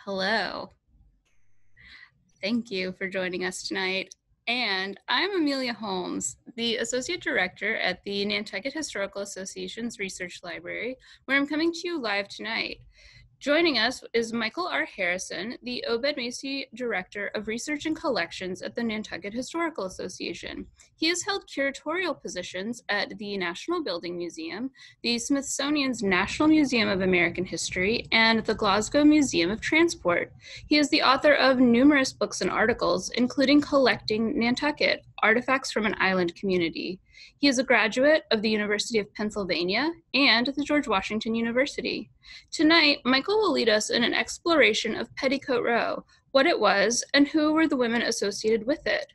Hello. Thank you for joining us tonight. And I'm Amelia Holmes, the Associate Director at the Nantucket Historical Association's Research Library, where I'm coming to you live tonight. Joining us is Michael R. Harrison, the Obed Macy Director of Research and Collections at the Nantucket Historical Association. He has held curatorial positions at the National Building Museum, the Smithsonian's National Museum of American History, and the Glasgow Museum of Transport. He is the author of numerous books and articles, including Collecting Nantucket, Artifacts from an Island Community. He is a graduate of the University of Pennsylvania and the George Washington University. Tonight, Michael will lead us in an exploration of Petticoat Row, what it was, and who were the women associated with it.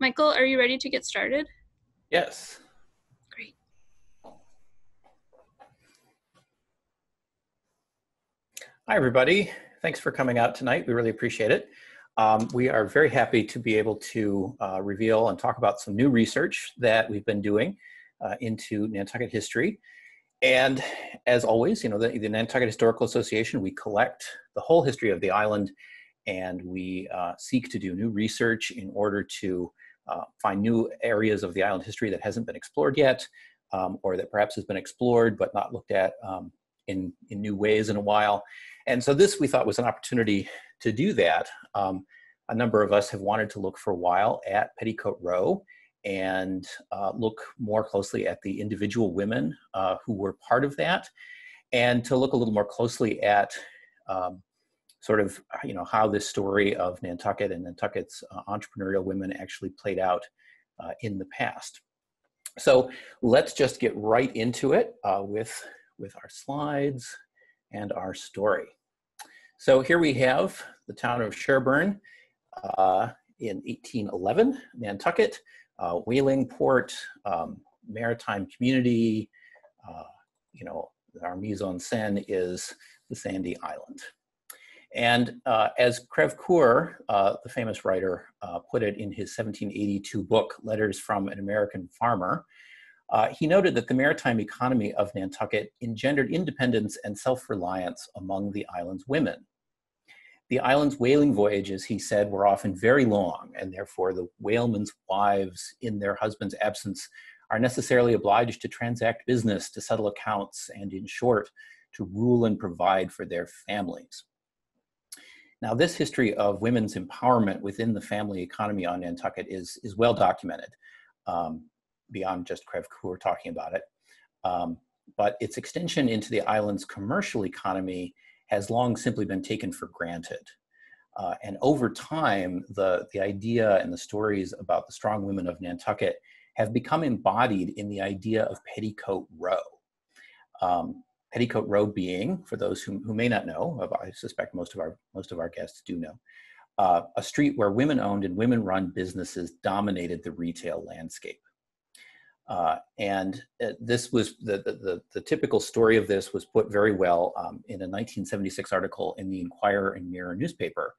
Michael, are you ready to get started? Yes. Great. Hi, everybody. Thanks for coming out tonight. We really appreciate it. We are very happy to be able to reveal and talk about some new research that we've been doing into Nantucket history. And as always, you know, the Nantucket Historical Association, we collect the whole history of the island, and we seek to do new research in order to find new areas of the island history that hasn't been explored yet, or that perhaps has been explored but not looked at in new ways in a while. And so this, we thought, was an opportunity to do that. A number of us have wanted to look for a while at Petticoat Row and look more closely at the individual women who were part of that, and to look a little more closely at sort of, you know, how this story of Nantucket and Nantucket's entrepreneurial women actually played out in the past. So let's just get right into it with our slides and our story. So here we have the town of Sherburne in 1811, Nantucket, whaling port, maritime community. You know, our mise-en-scène is the sandy island. And as Crèvecoeur, the famous writer, put it in his 1782 book, Letters from an American Farmer, he noted that the maritime economy of Nantucket engendered independence and self-reliance among the island's women. The island's whaling voyages, he said, were often very long, and therefore the whalemen's wives, in their husband's absence, are necessarily obliged to transact business, to settle accounts, and in short, to rule and provide for their families. Now, this history of women's empowerment within the family economy on Nantucket is well documented, beyond just Crèvecoeur talking about it. But its extension into the island's commercial economy has long simply been taken for granted. And over time, the idea and the stories about the strong women of Nantucket have become embodied in the idea of Petticoat Row. Petticoat Row being, for those who may not know, I suspect most of our guests do know, a street where women-owned and women-run businesses dominated the retail landscape. And this was the typical story of this was put very well in a 1976 article in the Inquirer and Mirror newspaper,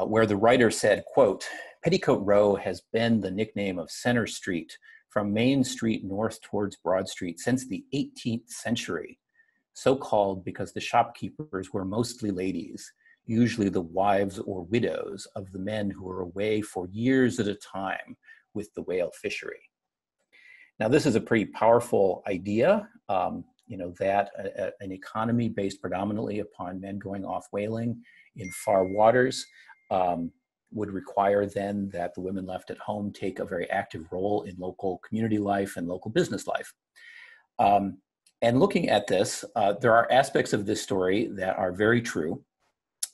where the writer said, quote, "Petticoat Row has been the nickname of Center Street from Main Street north towards Broad Street since the 18th century, so called because the shopkeepers were mostly ladies, usually the wives or widows of the men who were away for years at a time with the whale fishery." Now, this is a pretty powerful idea, you know, that an economy based predominantly upon men going off whaling in far waters would require then that the women left at home take a very active role in local community life and local business life. And looking at this, there are aspects of this story that are very true,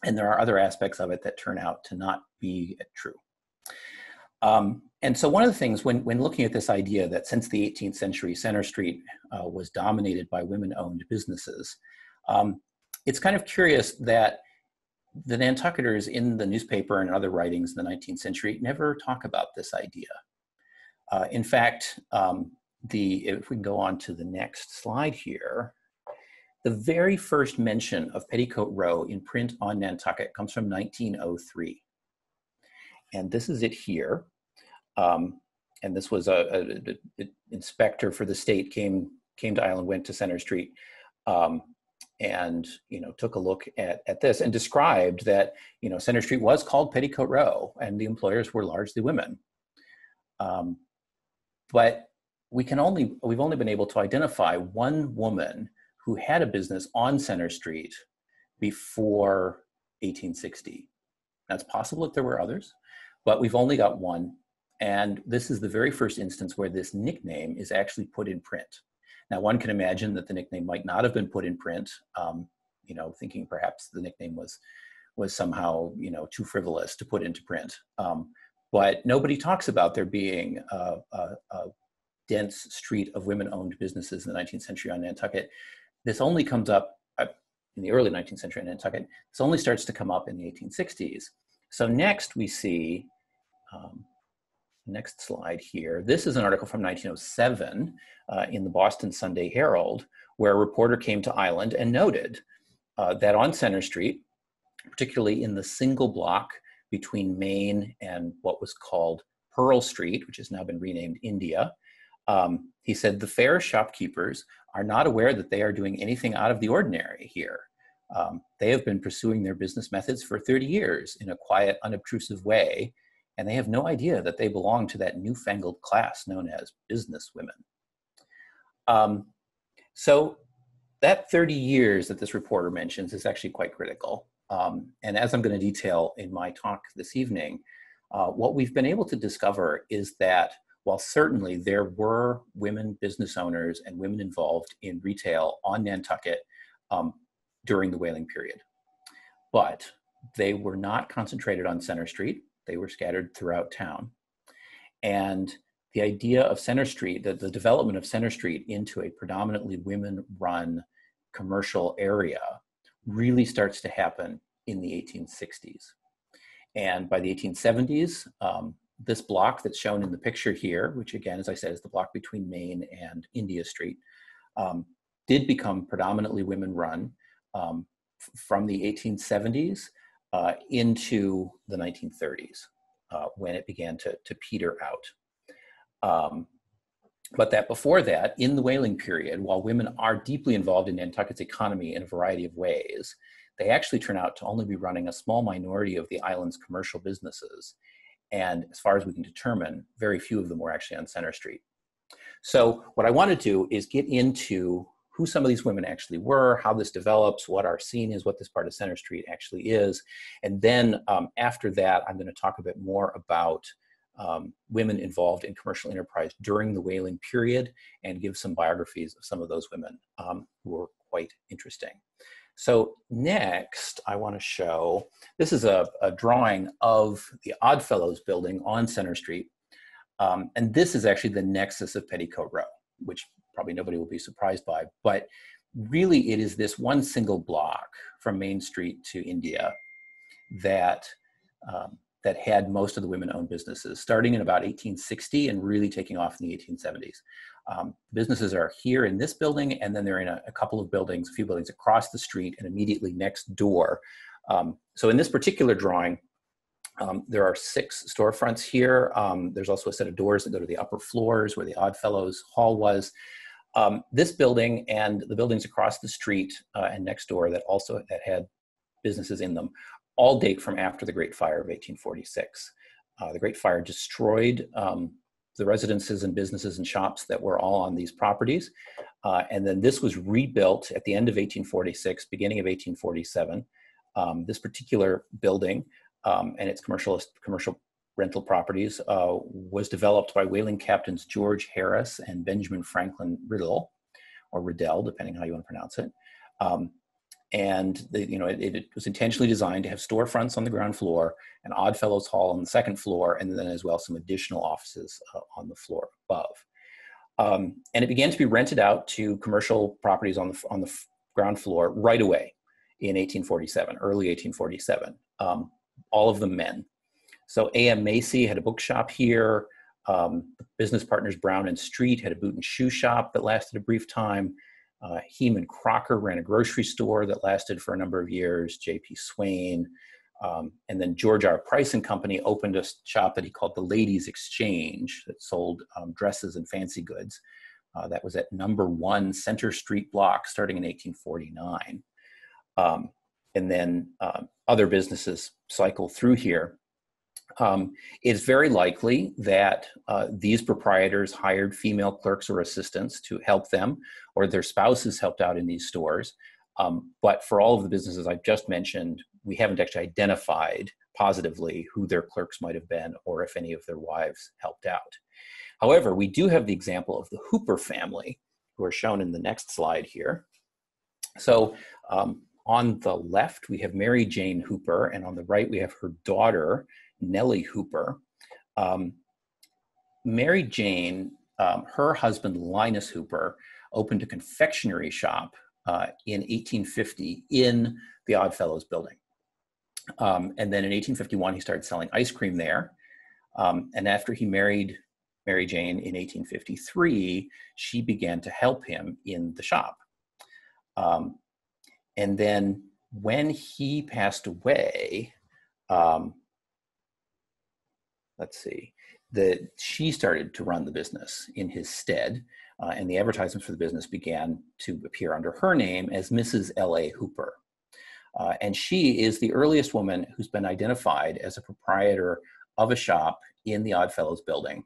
and there are other aspects of it that turn out to not be true. And so one of the things when looking at this idea that since the 18th century, Center Street was dominated by women-owned businesses, it's kind of curious that the Nantucketers in the newspaper and other writings in the 19th century never talk about this idea. In fact, if we can go on to the next slide here, the very first mention of Petticoat Row in print on Nantucket comes from 1903. And this is it here. And this was an inspector for the state came to Island, went to Center Street, and took a look at this and described that Center Street was called Petticoat Row and the employers were largely women. But we've only been able to identify one woman who had a business on Center Street before 1860. That's possible if there were others, but we've only got one. And this is the very first instance where this nickname is actually put in print. Now, one can imagine that the nickname might not have been put in print, thinking perhaps the nickname was somehow, too frivolous to put into print. But nobody talks about there being a dense street of women-owned businesses in the 19th century on Nantucket. This only comes up in the early 19th century on Nantucket. This only starts to come up in the 1860s. So next we see, next slide here, this is an article from 1907 in the Boston Sunday Herald, where a reporter came to Island and noted that on Center Street, particularly in the single block between Main and what was called Pearl Street, which has now been renamed India, he said, the fair shopkeepers are not aware that they are doing anything out of the ordinary here. They have been pursuing their business methods for 30 years in a quiet, unobtrusive way, and they have no idea that they belong to that newfangled class known as business women. So that 30 years that this reporter mentions is actually quite critical. And as I'm going to detail in my talk this evening, what we've been able to discover is that while certainly there were women business owners and women involved in retail on Nantucket during the whaling period, but they were not concentrated on Center Street. They were scattered throughout town. And the idea of Center Street, the development of Center Street into a predominantly women-run commercial area really starts to happen in the 1860s. And by the 1870s, this block that's shown in the picture here, which again, as I said, is the block between Main and India Street, did become predominantly women-run from the 1870s into the 1930s, when it began to peter out. But that before that, in the whaling period, while women are deeply involved in Nantucket's economy in a variety of ways, they actually turn out to only be running a small minority of the island's commercial businesses. And as far as we can determine, very few of them were actually on Center Street. So what I want to do is get into who some of these women actually were, how this develops, what our scene is, what this part of Center Street actually is. And then after that, I'm going to talk a bit more about women involved in commercial enterprise during the whaling period and give some biographies of some of those women who were quite interesting. So next, I want to show, this is a drawing of the Oddfellows building on Center Street. And this is actually the nexus of Petticoat Row, which probably nobody will be surprised by. But really, it is this one single block from Main Street to India that that had most of the women-owned businesses, starting in about 1860 and really taking off in the 1870s. Businesses are here in this building, and then they're in a couple of buildings, a few buildings across the street and immediately next door. So in this particular drawing, there are 6 storefronts here. There's also a set of doors that go to the upper floors where the Oddfellows Hall was. This building and the buildings across the street and next door that had businesses in them all date from after the Great Fire of 1846. The Great Fire destroyed the residences and businesses and shops that were all on these properties. And then this was rebuilt at the end of 1846, beginning of 1847. This particular building and its commercial rental properties was developed by whaling captains George Harris and Benjamin Franklin Riddell, or Riddell, depending how you want to pronounce it. And it was intentionally designed to have storefronts on the ground floor, an Oddfellows Hall on the second floor, and then as well some additional offices on the floor above. And it began to be rented out to commercial properties on the ground floor right away in 1847, early 1847. All of them men. So A.M. Macy had a bookshop here. Business partners Brown and Street had a boot and shoe shop that lasted a brief time. Heman Crocker ran a grocery store that lasted for a number of years, J.P. Swain. And then George R. Price and Company opened a shop that he called the Ladies' Exchange that sold dresses and fancy goods. That was at #1 Center Street block starting in 1849. And then other businesses cycle through here. It's very likely that these proprietors hired female clerks or assistants to help them, or their spouses helped out in these stores. But for all of the businesses I've just mentioned, we haven't actually identified positively who their clerks might have been or if any of their wives helped out. However, we do have the example of the Hooper family, who are shown in the next slide here. So on the left, we have Mary Jane Hooper, and on the right, we have her daughter, Nellie Hooper. Mary Jane, her husband, Linus Hooper, opened a confectionery shop in 1850 in the Oddfellows building. And then in 1851, he started selling ice cream there. And after he married Mary Jane in 1853, she began to help him in the shop. And then when he passed away, let's see, she started to run the business in his stead, and the advertisements for the business began to appear under her name as Mrs. L.A. Hooper. And she is the earliest woman who's been identified as a proprietor of a shop in the Oddfellows building.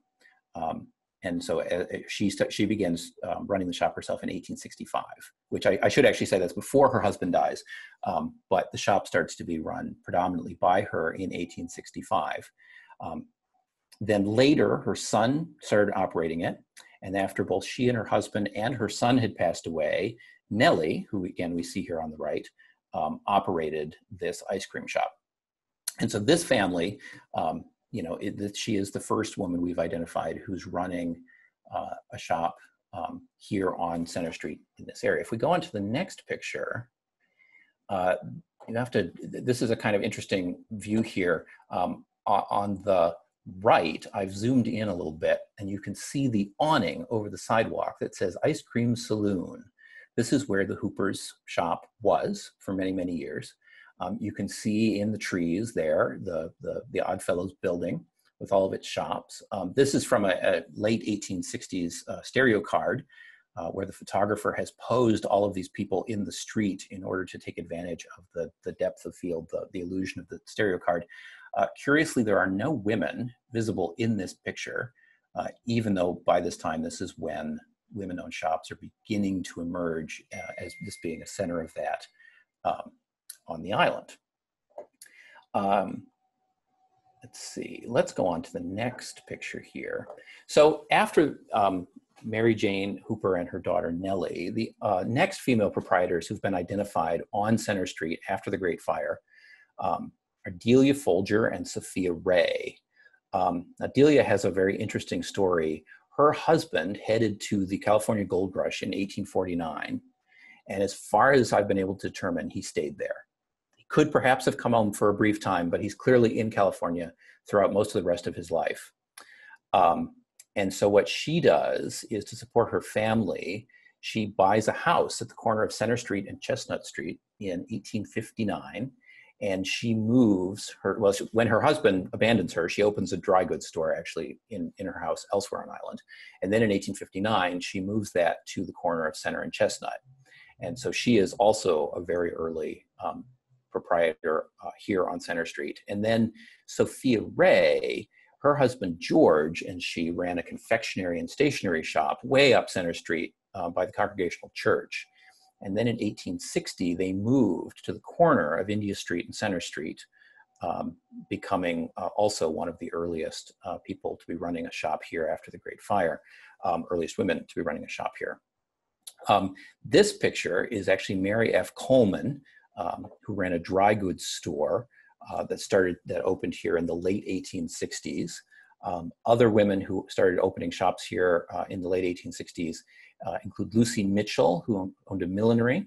And so she begins running the shop herself in 1865, which I should actually say that's before her husband dies, but the shop starts to be run predominantly by her in 1865. Then later, her son started operating it, and after both she and her husband and her son had passed away, Nellie, who again we see here on the right, operated this ice cream shop. And so this family, she is the first woman we've identified who's running a shop here on Center Street in this area. If we go on to the next picture, this is a kind of interesting view here. On the right, I've zoomed in a little bit, and you can see the awning over the sidewalk that says Ice Cream Saloon. This is where the Hooper's shop was for many, many years. You can see in the trees there, the Oddfellows building with all of its shops. This is from a late 1860s stereo card where the photographer has posed all of these people in the street in order to take advantage of the depth of field, the illusion of the stereo card. Curiously, there are no women visible in this picture, even though by this time, this is when women-owned shops are beginning to emerge as this being a center of that on the island. Let's see, let's go on to the next picture here. So after Mary Jane Hooper and her daughter Nellie, the next female proprietors who've been identified on Center Street after the Great Fire are Delia Folger and Sofia Ray. Now Delia has a very interesting story. Her husband headed to the California gold rush in 1849, and as far as I've been able to determine, he stayed there. He could perhaps have come home for a brief time, but he's clearly in California throughout most of the rest of his life. And so what she does is, to support her family, she buys a house at the corner of Center Street and Chestnut Street in 1859. And she moves when her husband abandons her, she opens a dry goods store actually in her house elsewhere on island. And then in 1859, she moves that to the corner of Center and Chestnut. And so she is also a very early proprietor here on Center Street. And then Sofia Ray, her husband George, and she ran a confectionery and stationery shop way up Center Street by the Congregational Church. And then in 1860, they moved to the corner of India Street and Center Street, becoming also one of the earliest people to be running a shop here after the Great Fire, earliest women to be running a shop here. This picture is actually Mary F. Coleman, who ran a dry goods store that opened here in the late 1860s. Other women who started opening shops here in the late 1860s include Lucy Mitchell, who owned a millinery,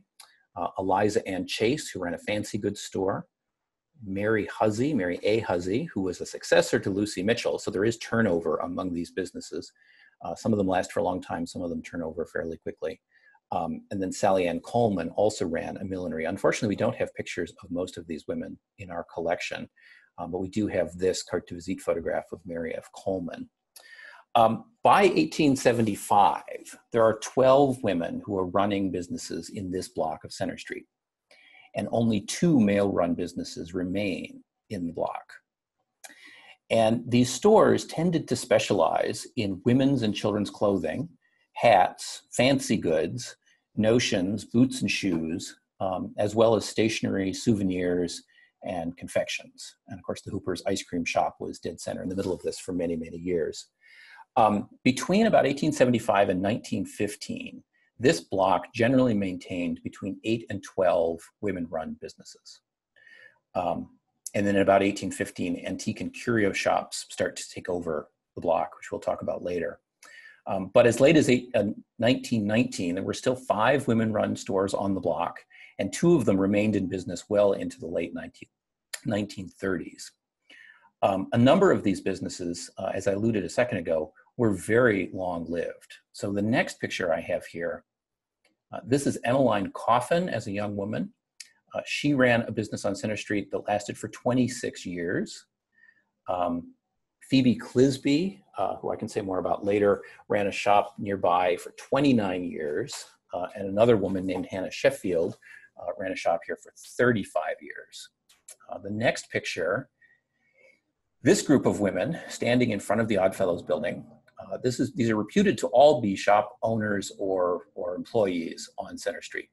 Eliza Ann Chase, who ran a fancy goods store, Mary A. Huzzy, who was a successor to Lucy Mitchell. So there is turnover among these businesses. Some of them last for a long time, some of them turn over fairly quickly. And then Sally Ann Coleman also ran a millinery. Unfortunately, we don't have pictures of most of these women in our collection, but we do have this carte de visite photograph of Mary F. Coleman. By 1875, there are 12 women who are running businesses in this block of Center Street, and only 2 male-run businesses remain in the block. And these stores tended to specialize in women's and children's clothing, hats, fancy goods, notions, boots and shoes, as well as stationery, souvenirs, and confections. And of course, the Hooper's ice cream shop was dead center in the middle of this for many, many years. Between about 1875 and 1915, this block generally maintained between 8 and 12 women-run businesses. And then in about 1815, antique and curio shops start to take over the block, which we'll talk about later. But as late as 1919, there were still 5 women-run stores on the block, and 2 of them remained in business well into the late 1930s. A number of these businesses, as I alluded a second ago, were very long-lived. So the next picture I have here, this is Aniline Coffin as a young woman. She ran a business on Center Street that lasted for 26 years. Phoebe Clisby, who I can say more about later, ran a shop nearby for 29 years. And another woman named Hannah Sheffield ran a shop here for 35 years. The next picture, this group of women standing in front of the Oddfellows building, these are reputed to all be shop owners or employees on Center Street,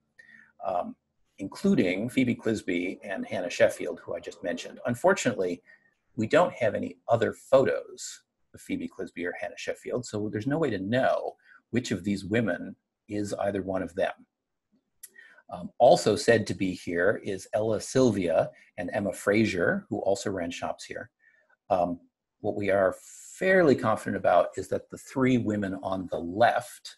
including Phoebe Clisby and Hannah Sheffield, who I just mentioned. Unfortunately, we don't have any other photos of Phoebe Clisby or Hannah Sheffield, so there's no way to know which of these women is either one of them. Also said to be here is Ella Sylvia and Emma Frazier, who also ran shops here. What we are fairly confident about is that the 3 women on the left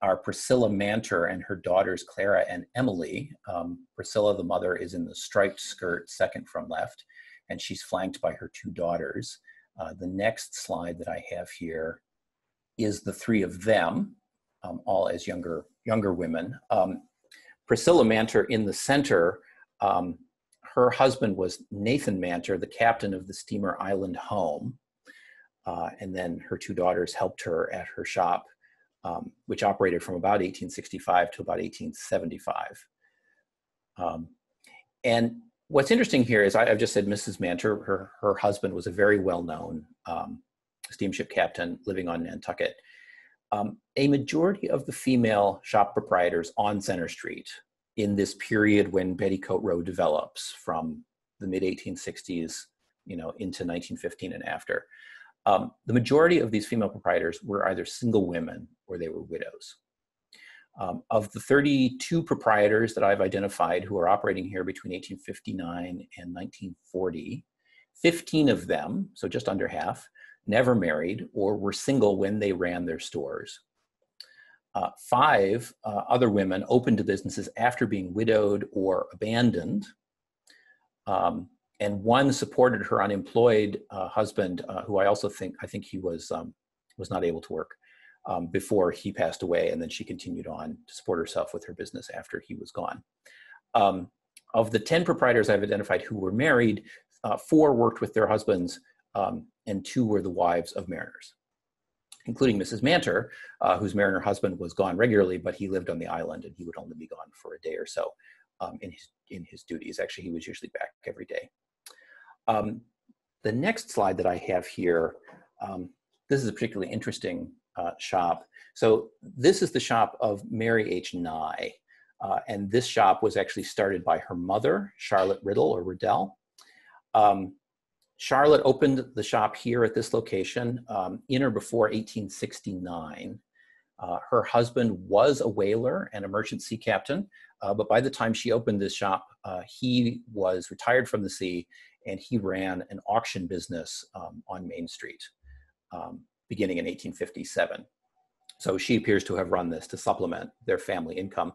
are Priscilla Manter and her daughters Clara and Emily. Priscilla, the mother, is in the striped skirt, second from left, and she's flanked by her 2 daughters. The next slide that I have here is the 3 of them, all as younger women. Priscilla Manter in the center, her husband was Nathan Manter, the captain of the steamer Island Home. And then her 2 daughters helped her at her shop, which operated from about 1865 to about 1875. And what's interesting here is I've just said Mrs. Manter, her husband was a very well-known steamship captain living on Nantucket. A majority of the female shop proprietors on Center Street in this period when Petticoat Row develops from the mid-1860s, into 1915 and after, the majority of these female proprietors were either single women or they were widows. Of the 32 proprietors that I've identified who are operating here between 1859 and 1940, 15 of them, so just under half, never married or were single when they ran their stores. 5 other women opened to businesses after being widowed or abandoned. And 1 supported her unemployed husband, who I think he was not able to work before he passed away, and then she continued on to support herself with her business after he was gone. Of the 10 proprietors I've identified who were married, 4 worked with their husbands, and 2 were the wives of mariners, including Mrs. Manter, whose mariner husband was gone regularly, but he lived on the island and he would only be gone for a day or so in his duties. Actually, he was usually back every day. The next slide that I have here, this is a particularly interesting shop. So this is the shop of Mary H. Nye, and this shop was actually started by her mother, Charlotte Riddle. Charlotte opened the shop here at this location in or before 1869. Her husband was a whaler and a merchant sea captain, but by the time she opened this shop, he was retired from the sea, and he ran an auction business on Main Street beginning in 1857. So she appears to have run this to supplement their family income.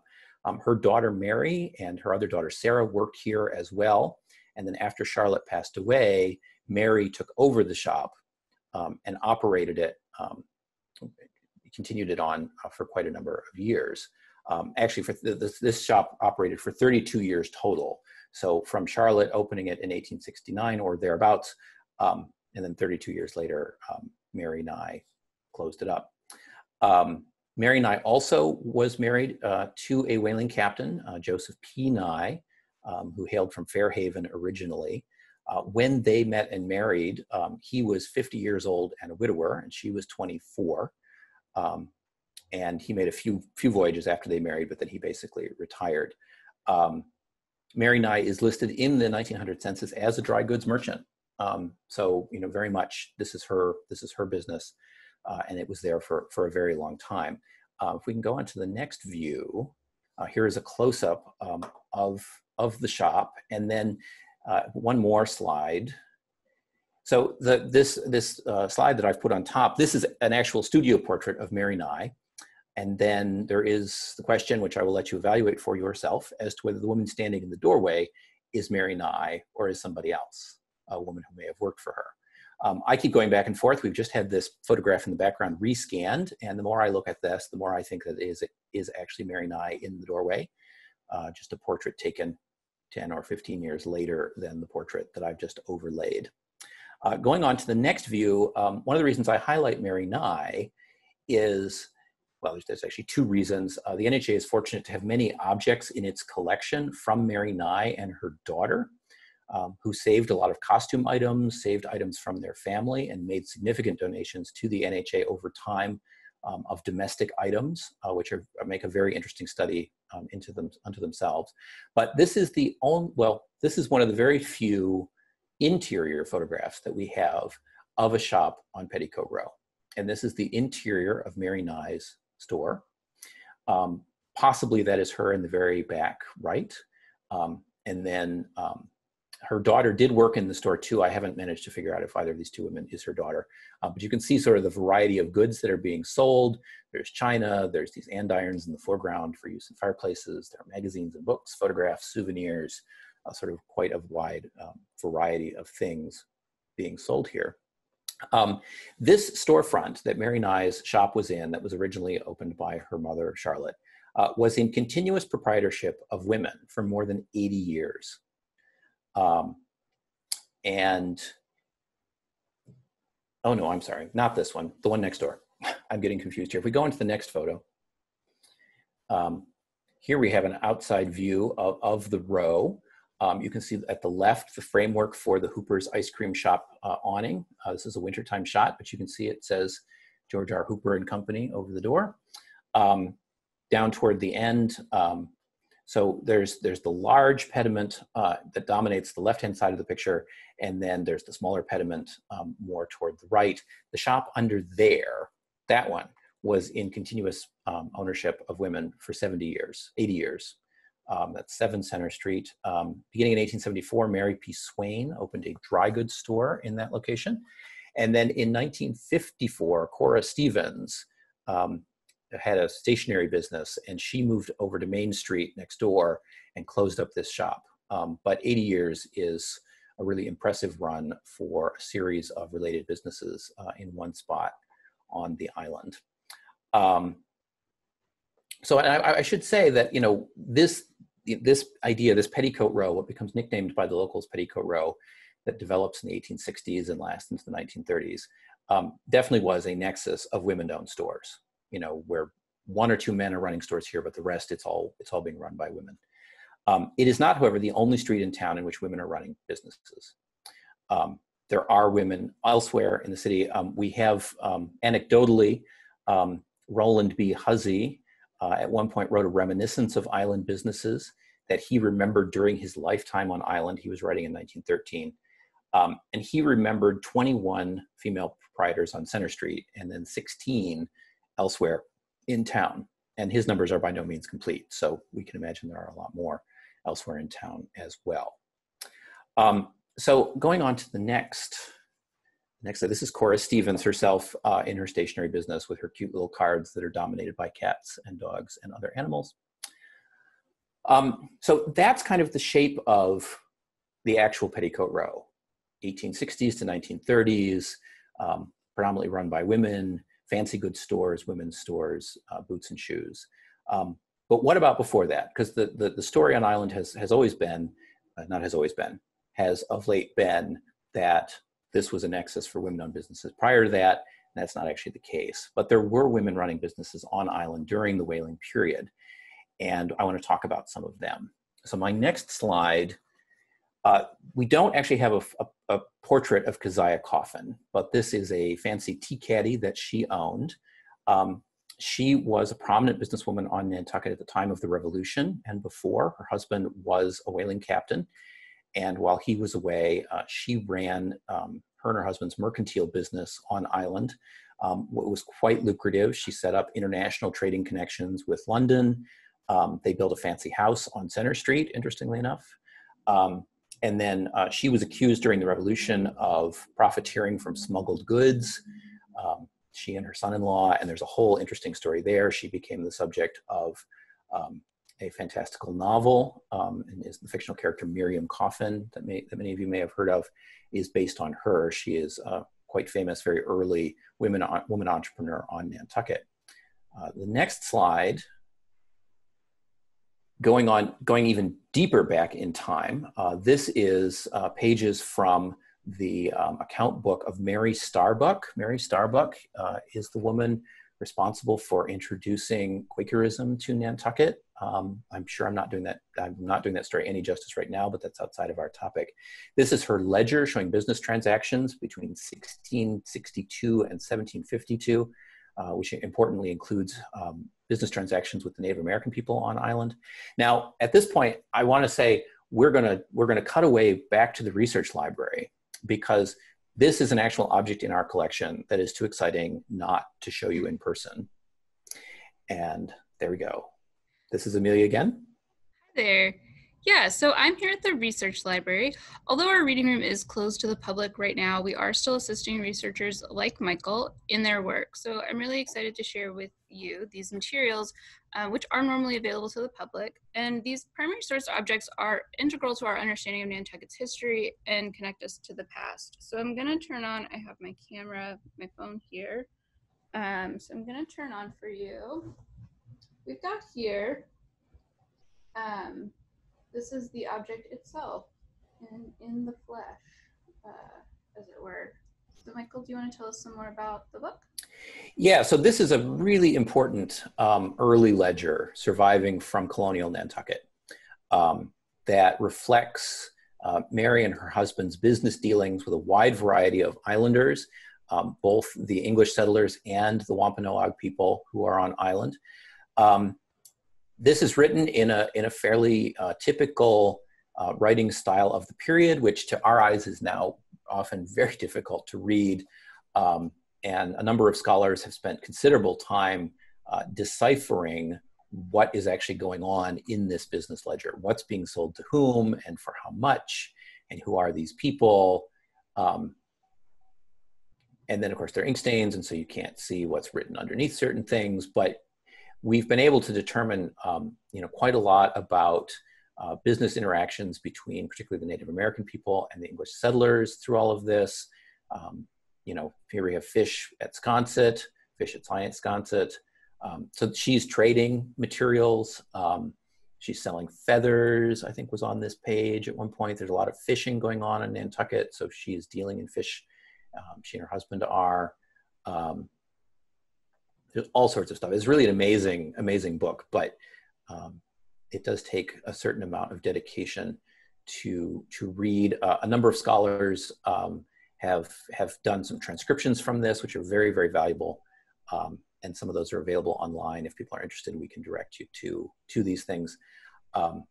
Her daughter Mary and her other daughter Sarah worked here as well. And then after Charlotte passed away, Mary took over the shop and operated it, continued it on for quite a number of years. Actually, this shop operated for 32 years total. So from Charlotte opening it in 1869 or thereabouts, and then 32 years later, Mary Nye closed it up. Mary Nye also was married to a whaling captain, Joseph P. Nye, who hailed from Fairhaven originally. When they met and married, he was 50 years old and a widower, and she was 24. And he made a few voyages after they married, but then he basically retired. Mary Nye is listed in the 1900 census as a dry goods merchant. So, you know, very much this is her business, and it was there for a very long time. If we can go on to the next view, here is a close-up of the shop, and then one more slide. So this slide that I've put on top, this is an actual studio portrait of Mary Nye. And then there is the question, which I will let you evaluate for yourself, as to whether the woman standing in the doorway is Mary Nye or is somebody else, a woman who may have worked for her. I keep going back and forth. We've just had this photograph in the background rescanned, and the more I look at this, the more I think that it is actually Mary Nye in the doorway, just a portrait taken 10 or 15 years later than the portrait that I've just overlaid. Going on to the next view, one of the reasons I highlight Mary Nye is, well, there's actually two reasons. The NHA is fortunate to have many objects in its collection from Mary Nye and her daughter, who saved a lot of costume items, saved items from their family, and made significant donations to the NHA over time of domestic items, which make a very interesting study unto themselves. But this is this is one of the very few interior photographs that we have of a shop on Petticoat Row. And this is the interior of Mary Nye's store. Possibly that is her in the very back right. And then her daughter did work in the store too. I haven't managed to figure out if either of these two women is her daughter. But you can see sort of the variety of goods that are being sold. There's china, there's these andirons in the foreground for use in fireplaces. There are magazines and books, photographs, souvenirs, sort of quite a wide variety of things being sold here. This storefront that Mary Nye's shop was in, that was originally opened by her mother, Charlotte, was in continuous proprietorship of women for more than 80 years. And, oh no, I'm sorry, not this one, the one next door. I'm getting confused here. If we go into the next photo, here we have an outside view of the row. You can see at the left the framework for the Hooper's ice cream shop awning. This is a wintertime shot, but you can see it says George R. Hooper and Company over the door. Down toward the end, so there's the large pediment that dominates the left-hand side of the picture, and then there's the smaller pediment more toward the right. The shop under there, that one, was in continuous ownership of women for 70 years, 80 years. That's 7 Center Street. Beginning in 1874, Mary P. Swain opened a dry goods store in that location. And then in 1954, Cora Stevens had a stationery business, and she moved over to Main Street next door and closed up this shop. But 80 years is a really impressive run for a series of related businesses in one spot on the island. So I should say that, you know, this idea, this Petticoat Row, what becomes nicknamed by the locals Petticoat Row, that develops in the 1860s and lasts into the 1930s, definitely was a nexus of women-owned stores, you know, where 1 or 2 men are running stores here, but the rest, it's all being run by women. It is not, however, the only street in town in which women are running businesses. There are women elsewhere in the city. We have, anecdotally, Roland B. Huzzy, at one point wrote a reminiscence of island businesses that he remembered during his lifetime on island. He was writing in 1913. And he remembered 21 female proprietors on Center Street and then 16 elsewhere in town. And his numbers are by no means complete. So we can imagine there are a lot more elsewhere in town as well. So going on to the next, this is Cora Stevens herself in her stationery business with her cute little cards that are dominated by cats and dogs and other animals. So that's kind of the shape of the actual Petticoat Row, 1860s to 1930s, predominantly run by women, fancy goods stores, women's stores, boots and shoes. But what about before that? Because the story on island has always been, has of late been that this was a nexus for women-owned businesses. Prior to that, That's not actually the case. But there were women running businesses on island during the whaling period. And I want to talk about some of them. So my next slide, we don't actually have a portrait of Casaya Coffin, but this is a fancy tea caddy that she owned. She was a prominent businesswoman on Nantucket at the time of the Revolution and before. Her husband was a whaling captain. And while he was away, she ran her and her husband's mercantile business on island. What was quite lucrative. She set up international trading connections with London. They built a fancy house on Center Street, interestingly enough. And then she was accused during the Revolution of profiteering from smuggled goods. She and her son-in-law, and there's a whole interesting story there. She became the subject of a fantastical novel, and is the fictional character Miriam Coffin that many of you may have heard of, is based on her. She is quite famous, very early woman entrepreneur on Nantucket. The next slide, going even deeper back in time, this is pages from the account book of Mary Starbuck. Mary Starbuck is the woman responsible for introducing Quakerism to Nantucket. I'm sure I'm not doing that story any justice right now, but that's outside of our topic. This is her ledger showing business transactions between 1662 and 1752, which importantly includes business transactions with the Native American people on island. Now, at this point, I want to say we're gonna cut away back to the research library, because this is an actual object in our collection that is too exciting not to show you in person. And there we go. This is Amelia again. Hi there. Yeah, so I'm here at the research library. Although our reading room is closed to the public right now, we are still assisting researchers like Michael in their work. So I'm really excited to share with you these materials, which are normally available to the public. And these primary source objects are integral to our understanding of Nantucket's history and connect us to the past. So I'm gonna turn on, I have my camera, my phone here. So I'm gonna turn on for you. We've got here, this is the object itself in the flesh, as it were. So Michael, do you want to tell us some more about the book? Yeah, so this is a really important early ledger surviving from colonial Nantucket that reflects Mary and her husband's business dealings with a wide variety of islanders, both the English settlers and the Wampanoag people who are on island. This is written in a fairly typical writing style of the period, which to our eyes is now often very difficult to read. And a number of scholars have spent considerable time deciphering what is actually going on in this business ledger, what's being sold to whom and for how much, and who are these people. And then of course there are ink stains, and so you can't see what's written underneath certain things, but we've been able to determine quite a lot about business interactions between particularly the Native American people and the English settlers through all of this. Here we have fish at Sconset, fish at Sconset. So she's trading materials. She's selling feathers, I think was on this page at one point. There's a lot of fishing going on in Nantucket, so she's dealing in fish. She and her husband are. There's all sorts of stuff. It's really an amazing, amazing book, but it does take a certain amount of dedication to read. A number of scholars have done some transcriptions from this, which are very, very valuable. And some of those are available online. If people are interested, we can direct you to these things. And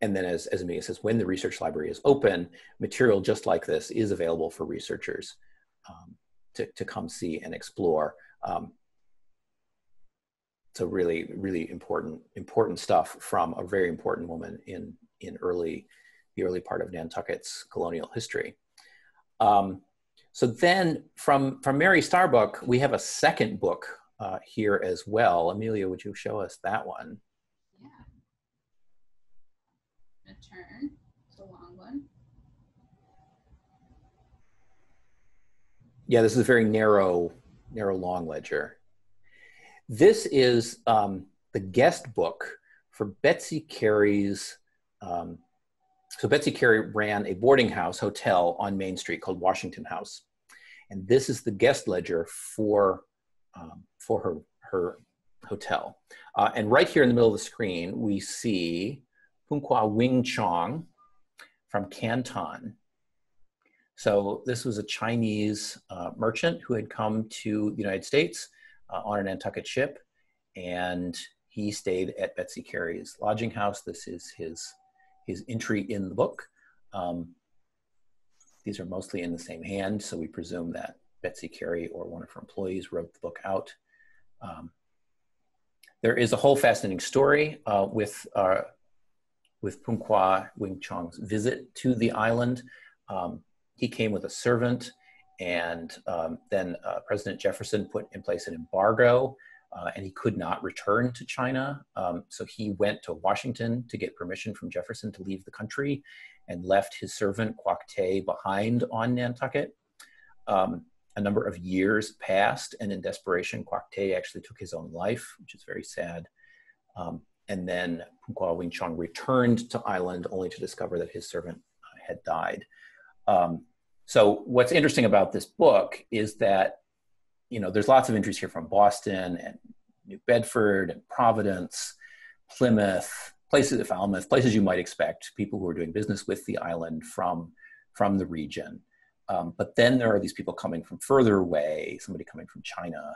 then as Amelia says, when the research library is open, material just like this is available for researchers to come see and explore. So really, really important stuff from a very important woman in the early part of Nantucket's colonial history. So then from Mary Starbuck, we have a second book here as well. Amelia, would you show us that one? Yeah. A turn. It's a long one. Yeah, this is a very narrow long ledger. This is the guest book for Betsy Carey's. So Betsy Carey ran a boarding house hotel on Main Street called Washington House. And this is the guest ledger for her hotel. And right here in the middle of the screen, we see Punqua Wing Chong from Canton. So this was a Chinese merchant who had come to the United States on a Nantucket ship, and he stayed at Betsy Kerry's lodging house. This is his entry in the book. These are mostly in the same hand, so we presume that Betsy Kerry or one of her employees wrote the book out. There is a whole fascinating story with Punqua Wing Chong's visit to the island. He came with a servant, and then President Jefferson put in place an embargo, and he could not return to China. So he went to Washington to get permission from Jefferson to leave the country, and left his servant Quoc Tay behind on Nantucket. A number of years passed, and in desperation, Quoc Tay actually took his own life, which is very sad. And then Punqua Wing Chong returned to island only to discover that his servant had died. So what's interesting about this book is that, there's lots of entries here from Boston and New Bedford and Providence, Plymouth, places, Falmouth, places you might expect people who are doing business with the island from the region. But then there are these people coming from further away, somebody coming from China,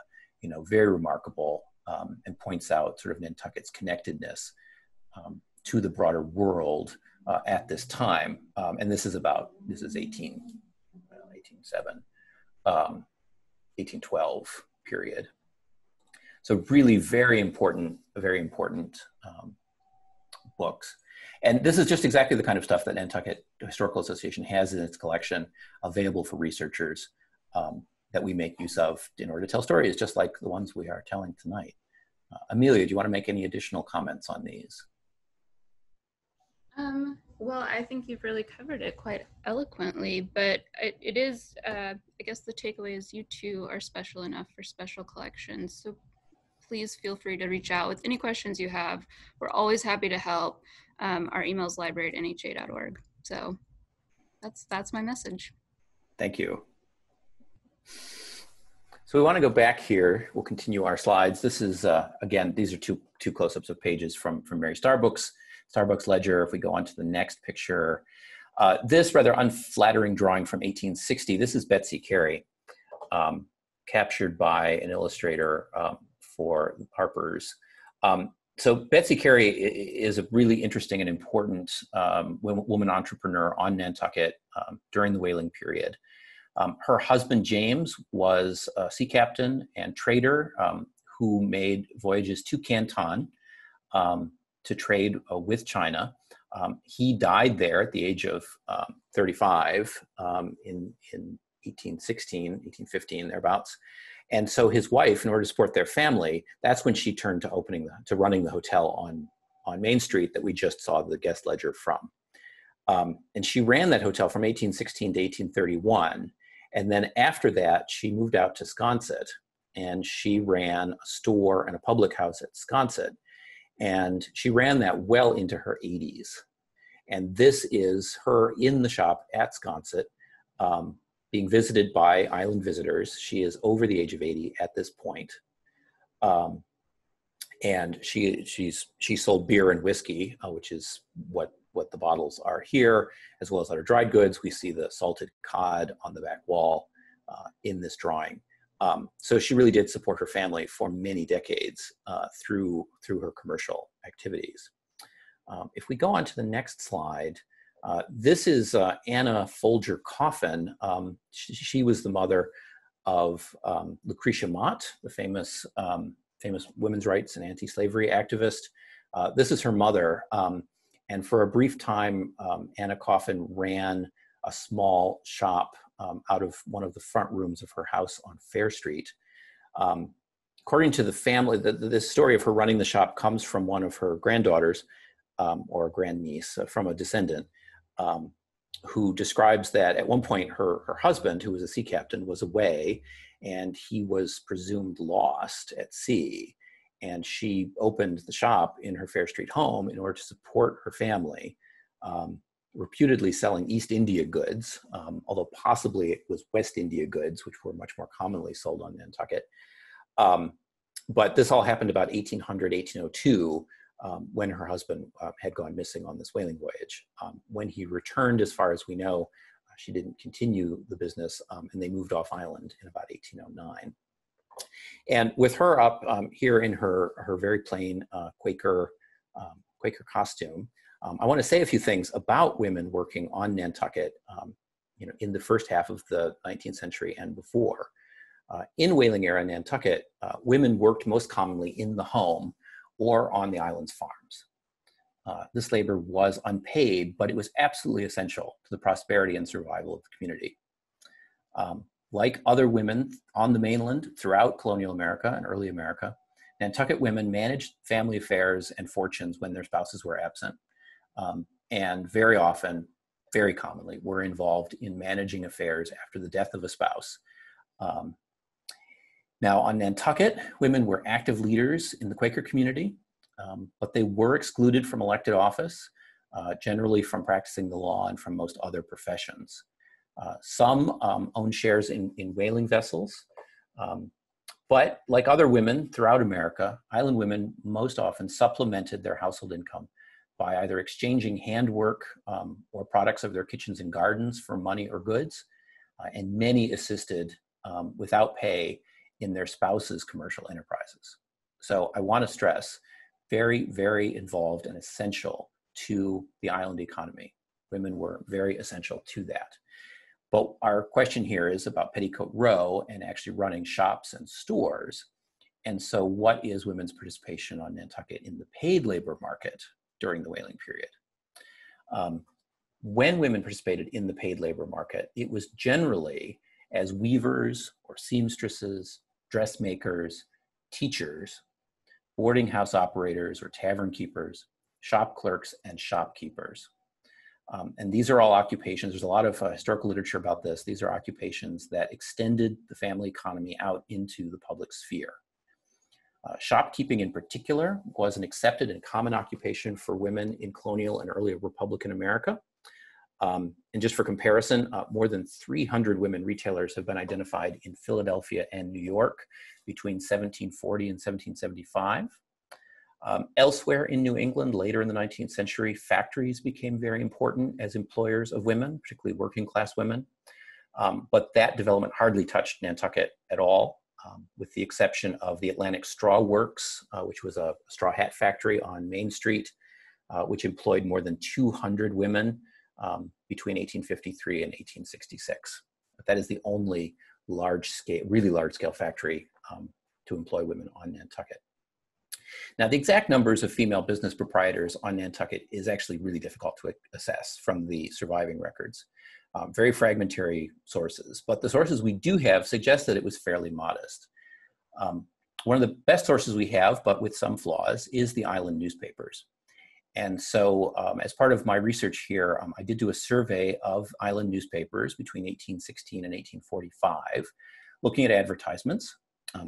very remarkable, and points out sort of Nantucket's connectedness to the broader world at this time. And this is 1812 period. So really very important books. And this is just exactly the kind of stuff that Nantucket Historical Association has in its collection, available for researchers, that we make use of in order to tell stories, just like the ones we are telling tonight. Amelia, do you want to make any additional comments on these? Well, I think you've really covered it quite eloquently, but it is, I guess the takeaway is you two are special enough for special collections. So please feel free to reach out with any questions you have. We're always happy to help. Our email is library@nha.org. So that's my message. Thank you. So we want to go back here. We'll continue our slides. This is, again, these are two close-ups of pages from Mary Starbuck's ledger. If we go on to the next picture, this rather unflattering drawing from 1860, this is Betsy Kerry, captured by an illustrator for Harper's. So Betsy Kerry is a really interesting and important woman entrepreneur on Nantucket during the whaling period. Her husband, James, was a sea captain and trader who made voyages to Canton to trade with China. He died there at the age of 35 in 1815, thereabouts. And so his wife, in order to support their family, that's when she turned to running the hotel on Main Street that we just saw the guest ledger from. And she ran that hotel from 1816 to 1831. And then after that, she moved out to Sconset, and she ran a store and a public house at Sconset. And she ran that well into her 80s. And this is her in the shop at Sconset, being visited by island visitors. She is over the age of 80 at this point. And she sold beer and whiskey, which is what the bottles are here, as well as other dried goods. We see the salted cod on the back wall in this drawing. So she really did support her family for many decades through her commercial activities. If we go on to the next slide, this is Anna Folger Coffin. She was the mother of Lucretia Mott, the famous women's rights and anti-slavery activist. This is her mother. And for a brief time, Anna Coffin ran a small shop out of one of the front rooms of her house on Fair Street. According to the family, this story of her running the shop comes from one of her granddaughters, or a grandniece, from a descendant, who describes that at one point her husband, who was a sea captain, was away, and he was presumed lost at sea. And she opened the shop in her Fair Street home in order to support her family reputedly selling East India goods, although possibly it was West India goods, which were much more commonly sold on Nantucket. But this all happened about 1800, 1802, when her husband had gone missing on this whaling voyage. When he returned, as far as we know, she didn't continue the business, and they moved off island in about 1809. And with her up here in her very plain Quaker costume, I want to say a few things about women working on Nantucket, in the first half of the 19th century and before. In whaling era Nantucket, women worked most commonly in the home or on the island's farms. This labor was unpaid, but it was absolutely essential to the prosperity and survival of the community. Like other women on the mainland throughout colonial America and early America, Nantucket women managed family affairs and fortunes when their spouses were absent, and very often, very commonly, were involved in managing affairs after the death of a spouse. Now, on Nantucket, women were active leaders in the Quaker community, but they were excluded from elected office, generally from practicing the law and from most other professions. Some owned shares in whaling vessels, but like other women throughout America, island women most often supplemented their household income by either exchanging handwork or products of their kitchens and gardens for money or goods, and many assisted without pay in their spouses' commercial enterprises. So I want to stress, very, very involved and essential to the island economy. Women were very essential to that. But our question here is about Petticoat Row and actually running shops and stores. And so what is women's participation on Nantucket in the paid labor market during the whaling period? When women participated in the paid labor market, it was generally as weavers or seamstresses, dressmakers, teachers, boarding house operators or tavern keepers, shop clerks, and shopkeepers. And these are all occupations. There's a lot of historical literature about this. These are occupations that extended the family economy out into the public sphere. Shopkeeping in particular was an accepted and common occupation for women in colonial and early Republican America. And just for comparison, more than 300 women retailers have been identified in Philadelphia and New York between 1740 and 1775. Elsewhere in New England, later in the 19th century, factories became very important as employers of women, particularly working class women. But that development hardly touched Nantucket at all, with the exception of the Atlantic Straw Works, which was a straw hat factory on Main Street, which employed more than 200 women between 1853 and 1866. But that is the only really large scale factory to employ women on Nantucket. Now, the exact numbers of female business proprietors on Nantucket is actually really difficult to assess from the surviving records. Very fragmentary sources, but the sources we do have suggest that it was fairly modest. One of the best sources we have, but with some flaws, is the island newspapers. And so as part of my research here, I did do a survey of island newspapers between 1816 and 1845, looking at advertisements.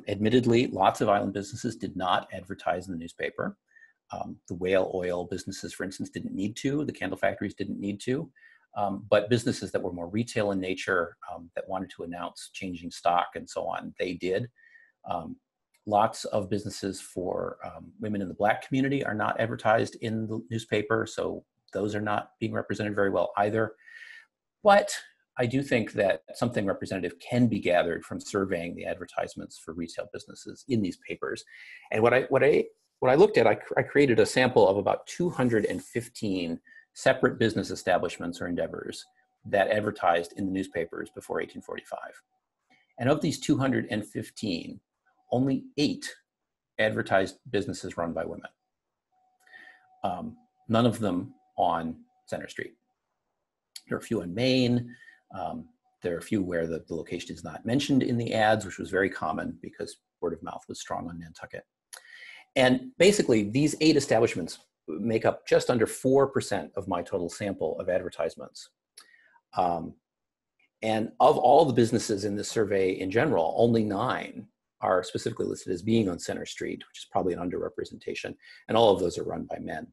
Admittedly, lots of island businesses did not advertise in the newspaper. The whale oil businesses, for instance, didn't need to. The candle factories didn't need to. But businesses that were more retail in nature, that wanted to announce changing stock and so on, they did. Lots of businesses for women in the Black community are not advertised in the newspaper, so those are not being represented very well either. But I do think that something representative can be gathered from surveying the advertisements for retail businesses in these papers. And what I looked at, I created a sample of about 215 separate business establishments or endeavors that advertised in the newspapers before 1845. And of these 215, only 8 advertised businesses run by women. None of them on Center Street. There are a few on Main. There are a few where the location is not mentioned in the ads, which was very common because word of mouth was strong on Nantucket. And basically, these 8 establishments make up just under 4% of my total sample of advertisements. And of all the businesses in this survey in general, only 9 are specifically listed as being on Center Street, which is probably an underrepresentation, and all of those are run by men.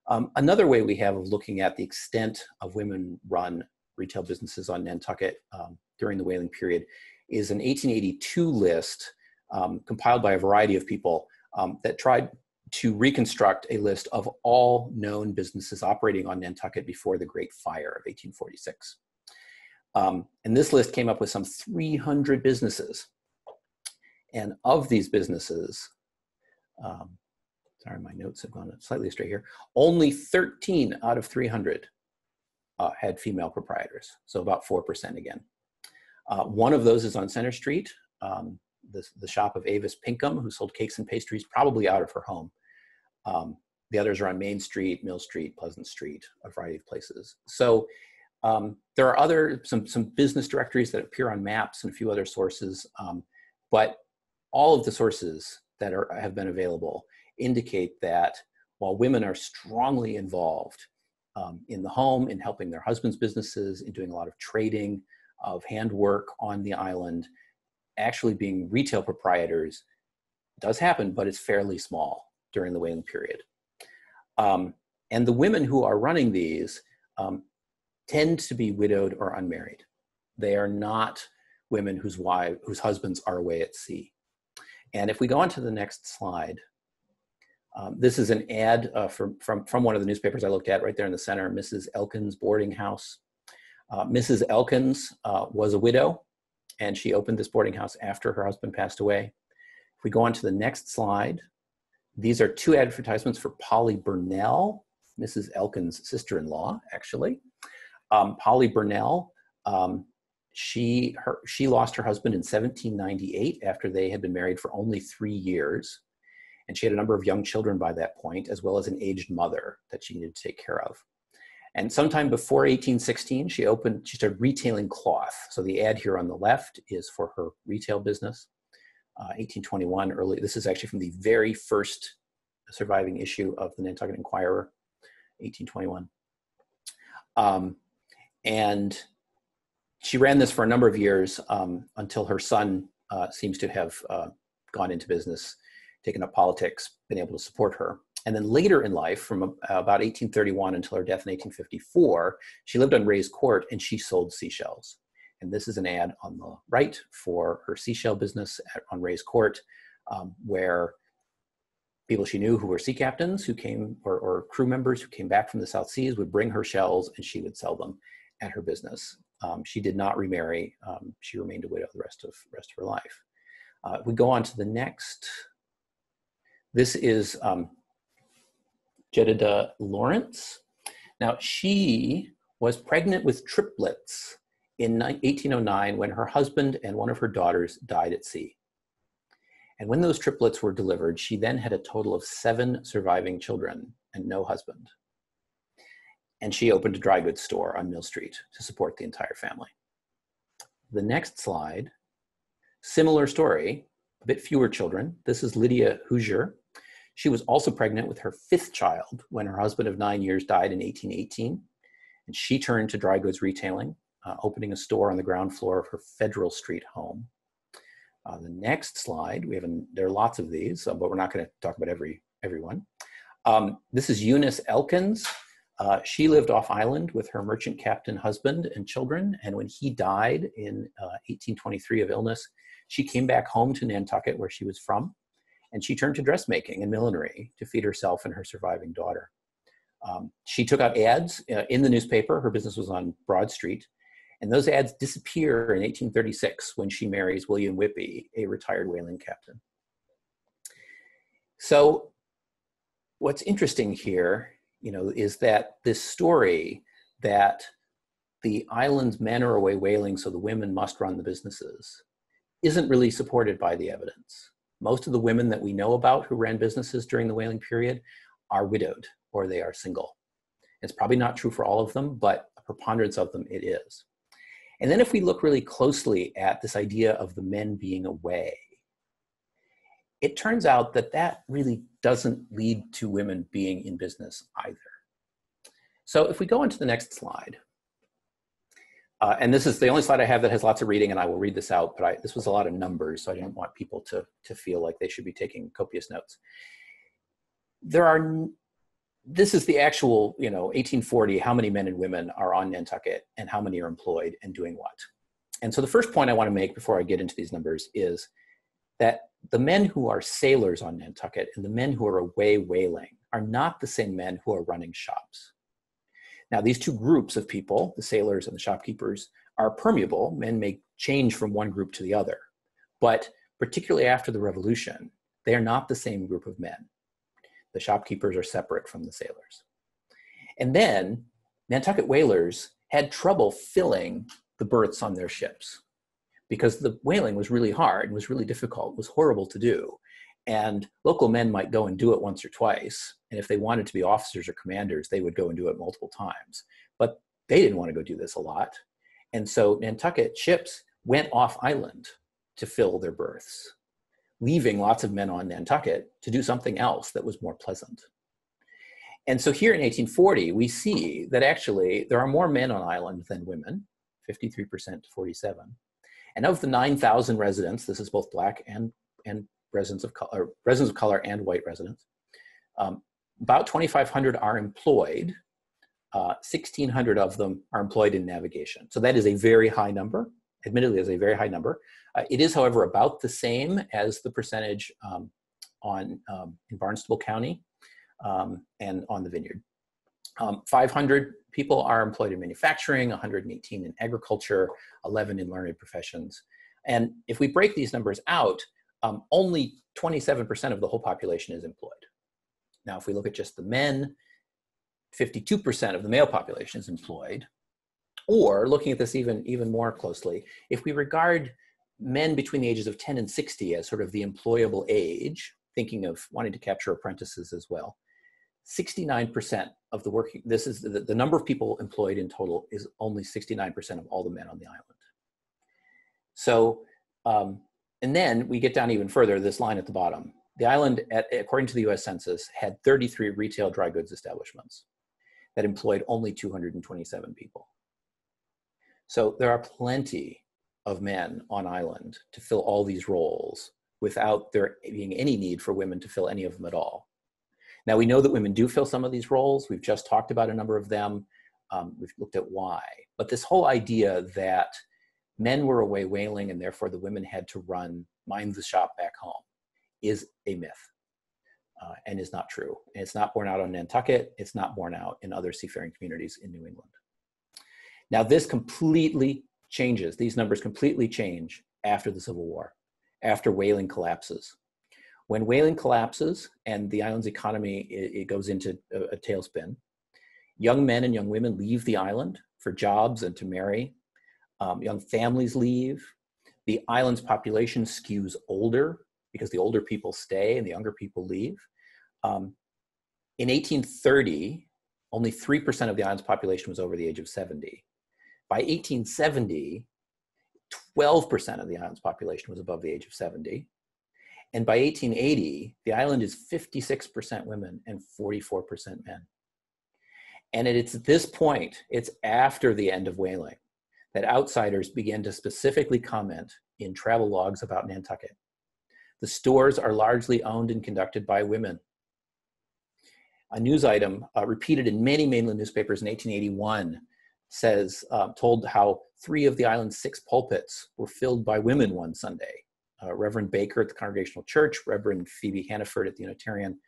Another way we have of looking at the extent of women-run retail businesses on Nantucket during the whaling period is an 1882 list compiled by a variety of people that tried to reconstruct a list of all known businesses operating on Nantucket before the Great Fire of 1846. And this list came up with some 300 businesses. And of these businesses, sorry, my notes have gone slightly astray here, only 13 out of 300 had female proprietors, so about 4% again. One of those is on Center Street, the shop of Avis Pinkham, who sold cakes and pastries, probably out of her home. The others are on Main Street, Mill Street, Pleasant Street, a variety of places. So there are some business directories that appear on maps and a few other sources, but all of the sources that have been available indicate that while women are strongly involved in the home, in helping their husbands' businesses, in doing a lot of trading, of handwork on the island, actually being retail proprietors does happen, but it's fairly small during the whaling period. And the women who are running these tend to be widowed or unmarried. They are not women whose husbands are away at sea. And if we go on to the next slide, this is an ad from one of the newspapers I looked at right there in the center, Mrs. Elkins Boarding House. Mrs. Elkins was a widow, and she opened this boarding house after her husband passed away. If we go on to the next slide, these are two advertisements for Polly Bernal, Mrs. Elkins' sister-in-law, actually. Polly Bernal, she lost her husband in 1798 after they had been married for only 3 years. And she had a number of young children by that point, as well as an aged mother that she needed to take care of. And sometime before 1816, she started retailing cloth. So the ad here on the left is for her retail business. 1821, this is actually from the very first surviving issue of the Nantucket Enquirer, 1821. And she ran this for a number of years until her son seems to have gone into business, taken up politics, been able to support her. And then later in life, from about 1831 until her death in 1854, she lived on Ray's Court and she sold seashells. And this is an ad on the right for her seashell business on Ray's Court, where people she knew who were sea captains who came, or crew members who came back from the South Seas would bring her shells and she would sell them at her business. She did not remarry. She remained a widow the rest of her life. We go on to the next. This is Jedidah Lawrence. Now, she was pregnant with triplets in 1809 when her husband and one of her daughters died at sea. And when those triplets were delivered, she then had a total of 7 surviving children and no husband. And she opened a dry goods store on Mill Street to support the entire family. The next slide, similar story, a bit fewer children. This is Lydia Hoosier. She was also pregnant with her 5th child when her husband of 9 years died in 1818. And she turned to dry goods retailing, opening a store on the ground floor of her Federal Street home. The next slide, there are lots of these, but we're not going to talk about everyone. This is Eunice Elkins. She lived off island with her merchant captain husband and children, and when he died in 1823 of illness, she came back home to Nantucket, where she was from, and she turned to dressmaking and millinery to feed herself and her surviving daughter. She took out ads in the newspaper. Her business was on Broad Street, and those ads disappear in 1836 when she marries William Whippy, a retired whaling captain. So what's interesting here, is that this story that the island's men are away whaling, so the women must run the businesses, isn't really supported by the evidence. Most of the women that we know about who ran businesses during the whaling period are widowed or they are single. It's probably not true for all of them, but a preponderance of them it is. And then if we look really closely at this idea of the men being away, it turns out that that really doesn't lead to women being in business either. So if we go on to the next slide, and this is the only slide I have that has lots of reading, and I will read this out, but this was a lot of numbers, so I didn't want people to feel like they should be taking copious notes. There are this is the actual, 1840, how many men and women are on Nantucket and how many are employed and doing what. And so the first point I want to make before I get into these numbers is that the men who are sailors on Nantucket and the men who are away whaling are not the same men who are running shops. Now, these two groups of people, the sailors and the shopkeepers, are permeable. Men may change from one group to the other. But particularly after the Revolution, they are not the same group of men. The shopkeepers are separate from the sailors. And then Nantucket whalers had trouble filling the berths on their ships because the whaling was really hard, was really difficult, was horrible to do. And local men might go and do it once or twice. And if they wanted to be officers or commanders, they would go and do it multiple times. But they didn't want to go do this a lot. And so Nantucket ships went off island to fill their berths, leaving lots of men on Nantucket to do something else that was more pleasant. And so here in 1840, we see that actually there are more men on island than women, 53% to 47. And of the 9,000 residents, this is both Black and residents of color and white residents, about 2,500 are employed. 1,600 of them are employed in navigation. So that is a very high number, admittedly is a very high number. It is, however, about the same as the percentage in Barnstable County and on the Vineyard. 500 people are employed in manufacturing, 118 in agriculture, 11 in learned professions. And if we break these numbers out, only 27% of the whole population is employed. Now, if we look at just the men, 52% of the male population is employed. Or looking at this even more closely, if we regard men between the ages of 10 and 60 as sort of the employable age, thinking of wanting to capture apprentices as well, 69% of the working, this is the number of people employed in total is only 69% of all the men on the island. So, and then we get down even further, this line at the bottom. The island, according to the US Census, had 33 retail dry goods establishments that employed only 227 people. So there are plenty of men on island to fill all these roles without there being any need for women to fill any of them at all. Now, we know that women do fill some of these roles. We've just talked about a number of them. We've looked at why. But this whole idea that men were away whaling and therefore the women had to mind the shop back home is a myth and is not true. And it's not borne out on Nantucket. It's not borne out in other seafaring communities in New England. Now, this completely changes. These numbers completely change after the Civil War, after whaling collapses. When whaling collapses and the island's economy, it goes into a tailspin, young men and young women leave the island for jobs and to marry. Young families leave. The island's population skews older because the older people stay and the younger people leave. In 1830, only 3% of the island's population was over the age of 70. By 1870, 12% of the island's population was above the age of 70. And by 1880, the island is 56% women and 44% men. And it's at this point, it's after the end of whaling, that outsiders began to specifically comment in travel logs about Nantucket. The stores are largely owned and conducted by women. A news item repeated in many mainland newspapers in 1881 told how 3 of the island's 6 pulpits were filled by women one Sunday. Reverend Baker at the Congregational Church, Reverend Phoebe Hannaford at the Unitarian,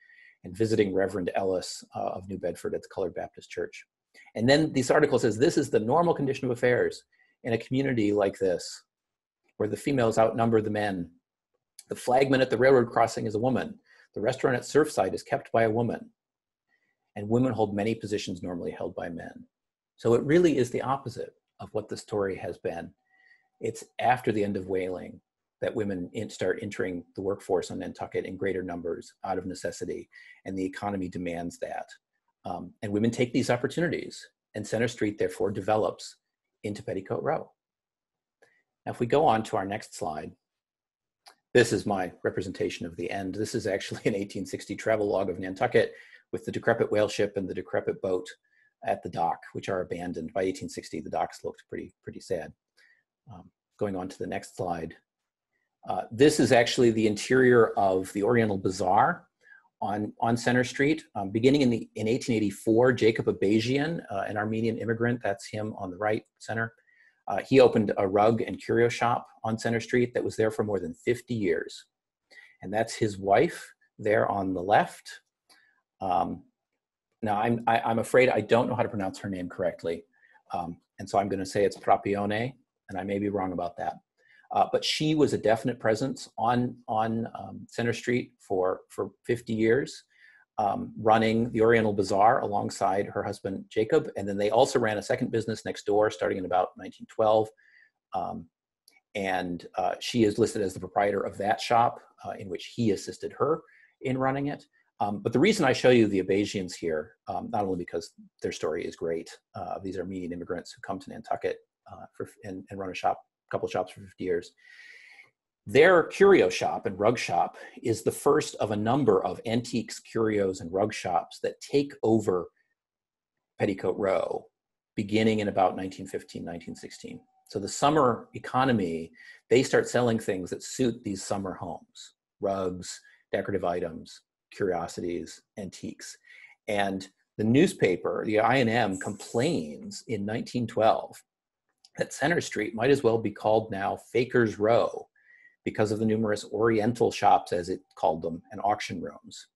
and visiting Reverend Ellis of New Bedford at the Colored Baptist Church. And then this article says, this is the normal condition of affairs in a community like this, where the females outnumber the men. The flagman at the railroad crossing is a woman. The restaurant at Surfside is kept by a woman. And women hold many positions normally held by men. So it really is the opposite of what the story has been. It's after the end of whaling that women start entering the workforce on Nantucket in greater numbers out of necessity, and the economy demands that. And women take these opportunities, and Center Street therefore develops into Petticoat Row. Now, if we go on to our next slide, this is my representation of the end. This is actually an 1860 travel log of Nantucket with the decrepit whale ship and the decrepit boat at the dock, which are abandoned. By 1860, the docks looked pretty sad. Going on to the next slide. This is actually the interior of the Oriental Bazaar, on Center Street. Beginning in 1884, Jacob Abajian, an Armenian immigrant, that's him on the right center, he opened a rug and curio shop on Center Street that was there for more than 50 years. And that's his wife there on the left. Now, I'm afraid I don't know how to pronounce her name correctly. And so I'm going to say it's Propione, and I may be wrong about that. But she was a definite presence on Center Street for 50 years, running the Oriental Bazaar alongside her husband, Jacob. And then they also ran a second business next door starting in about 1912. And she is listed as the proprietor of that shop in which he assisted her in running it. But the reason I show you the Abajians here, not only because their story is great, these Armenian immigrants who come to Nantucket and run a couple shops for 50 years. Their curio shop and rug shop is the first of a number of antiques, curios, and rug shops that take over Petticoat Row, beginning in about 1915, 1916. So the summer economy, they start selling things that suit these summer homes: rugs, decorative items, curiosities, antiques. And the newspaper, the I&M, complains in 1912 that Center Street might as well be called now Fakers Row because of the numerous Oriental shops, as it called them, and auction rooms.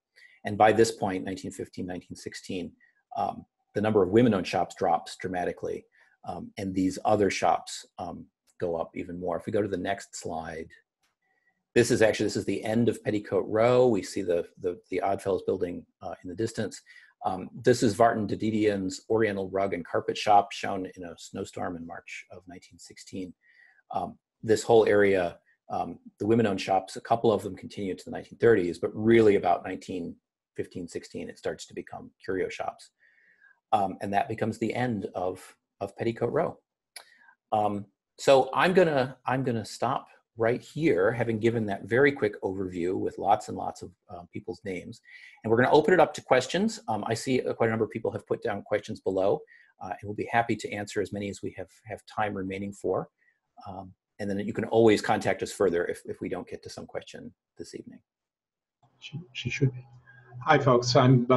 And by this point, 1915, 1916, the number of women-owned shops drops dramatically, and these other shops go up even more. If we go to the next slide, this is the end of Petticoat Row. We see the Oddfellows building in the distance. This is Vartan Dedidian's Oriental Rug and Carpet Shop, shown in a snowstorm in March of 1916. This whole area, the women-owned shops, a couple of them continue to the 1930s, but really about 1915, 16, it starts to become curio shops. And that becomes the end of Petticoat Row. So I'm gonna stop right here, having given that very quick overview with lots and lots of people's names. And we're gonna open it up to questions. I see quite a number of people have put down questions below, and we'll be happy to answer as many as we have time remaining for. And then you can always contact us further if we don't get to some question this evening. She should be. Hi, folks. I'm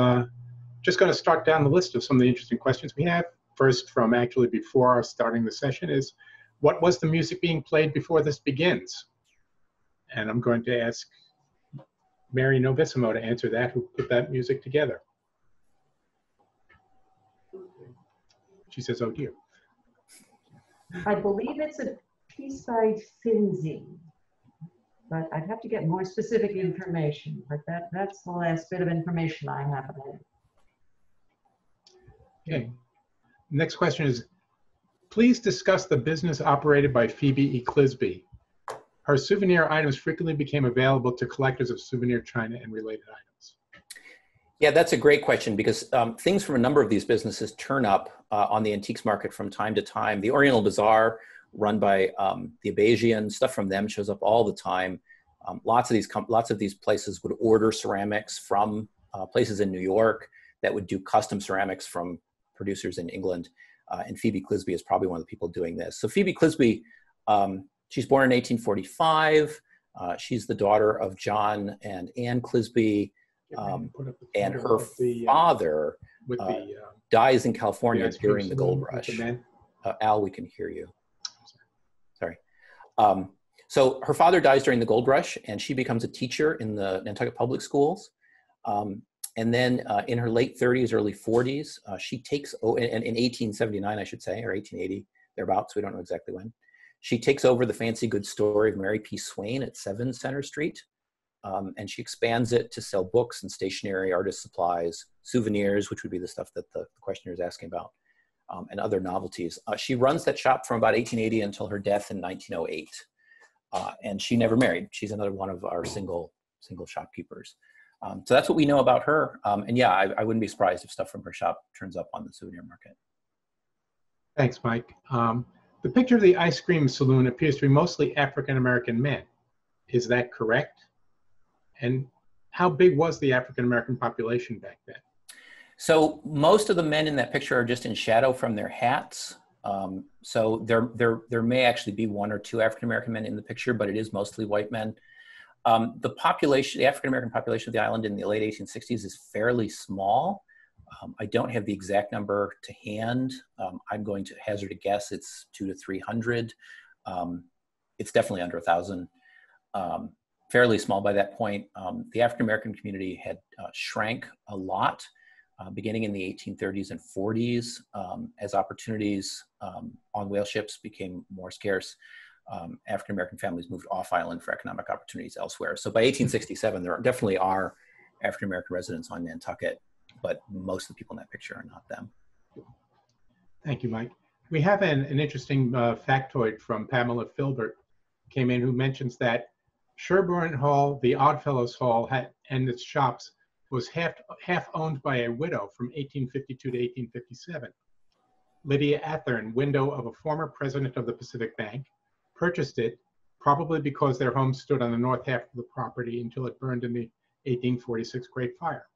just going to start down the list of some of the interesting questions we have. First, from actually before starting the session, is what was the music being played before this begins? And I'm going to ask Mary Novissimo to answer that, who put that music together. She says, oh dear. I believe it's a piece by Finzi, but I'd have to get more specific information, but that's the last bit of information I have about it. Okay. Next question is, please discuss the business operated by Phoebe E. Clisby. Her souvenir items frequently became available to collectors of souvenir china and related items. Yeah, that's a great question, because things from a number of these businesses turn up on the antiques market from time to time. The Oriental Bazaar, run by the Abajian, stuff from them shows up all the time. Lots of these places would order ceramics from places in New York that would do custom ceramics from producers in England. And Phoebe Clisby is probably one of the people doing this. So Phoebe Clisby, she's born in 1845. She's the daughter of John and Anne Clisby. And her father dies in California during the gold rush. Al, we can hear you. Sorry. So her father dies during the gold rush, and she becomes a teacher in the Nantucket public schools. And then in her late 30s, early 40s, she takes, in 1879, I should say, or 1880, thereabouts, we don't know exactly when, she takes over the fancy goods store of Mary P. Swain at 7 Center Street. And she expands it to sell books and stationery, artist supplies, souvenirs, which would be the stuff that the questioner is asking about, and other novelties. She runs that shop from about 1880 until her death in 1908. And she never married. She's another one of our single shopkeepers. So that's what we know about her. And yeah, I wouldn't be surprised if stuff from her shop turns up on the souvenir market. Thanks, Mike. The picture of the ice cream saloon appears to be mostly African-American men. Is that correct? And how big was the African-American population back then? So most of the men in that picture are just in shadow from their hats. So there may actually be 1 or 2 African-American men in the picture, but it is mostly white men. The population, the African-American population of the island in the late 1860s is fairly small. I don't have the exact number to hand. I'm going to hazard a guess it's 200 to 300. It's definitely under 1,000. Fairly small by that point. The African-American community had shrank a lot beginning in the 1830s and 40s as opportunities on whale ships became more scarce. African-American families moved off island for economic opportunities elsewhere. So by 1867, there definitely are African-American residents on Nantucket, but most of the people in that picture are not them. Thank you, Mike. We have an interesting factoid from Pamela Filbert, came in, who mentions that Sherborne Hall, the Oddfellows Hall, and its shops was half owned by a widow from 1852 to 1857. Lydia Athern, widow of a former president of the Pacific Bank, purchased it, probably because their home stood on the north half of the property until it burned in the 1846 Great Fire.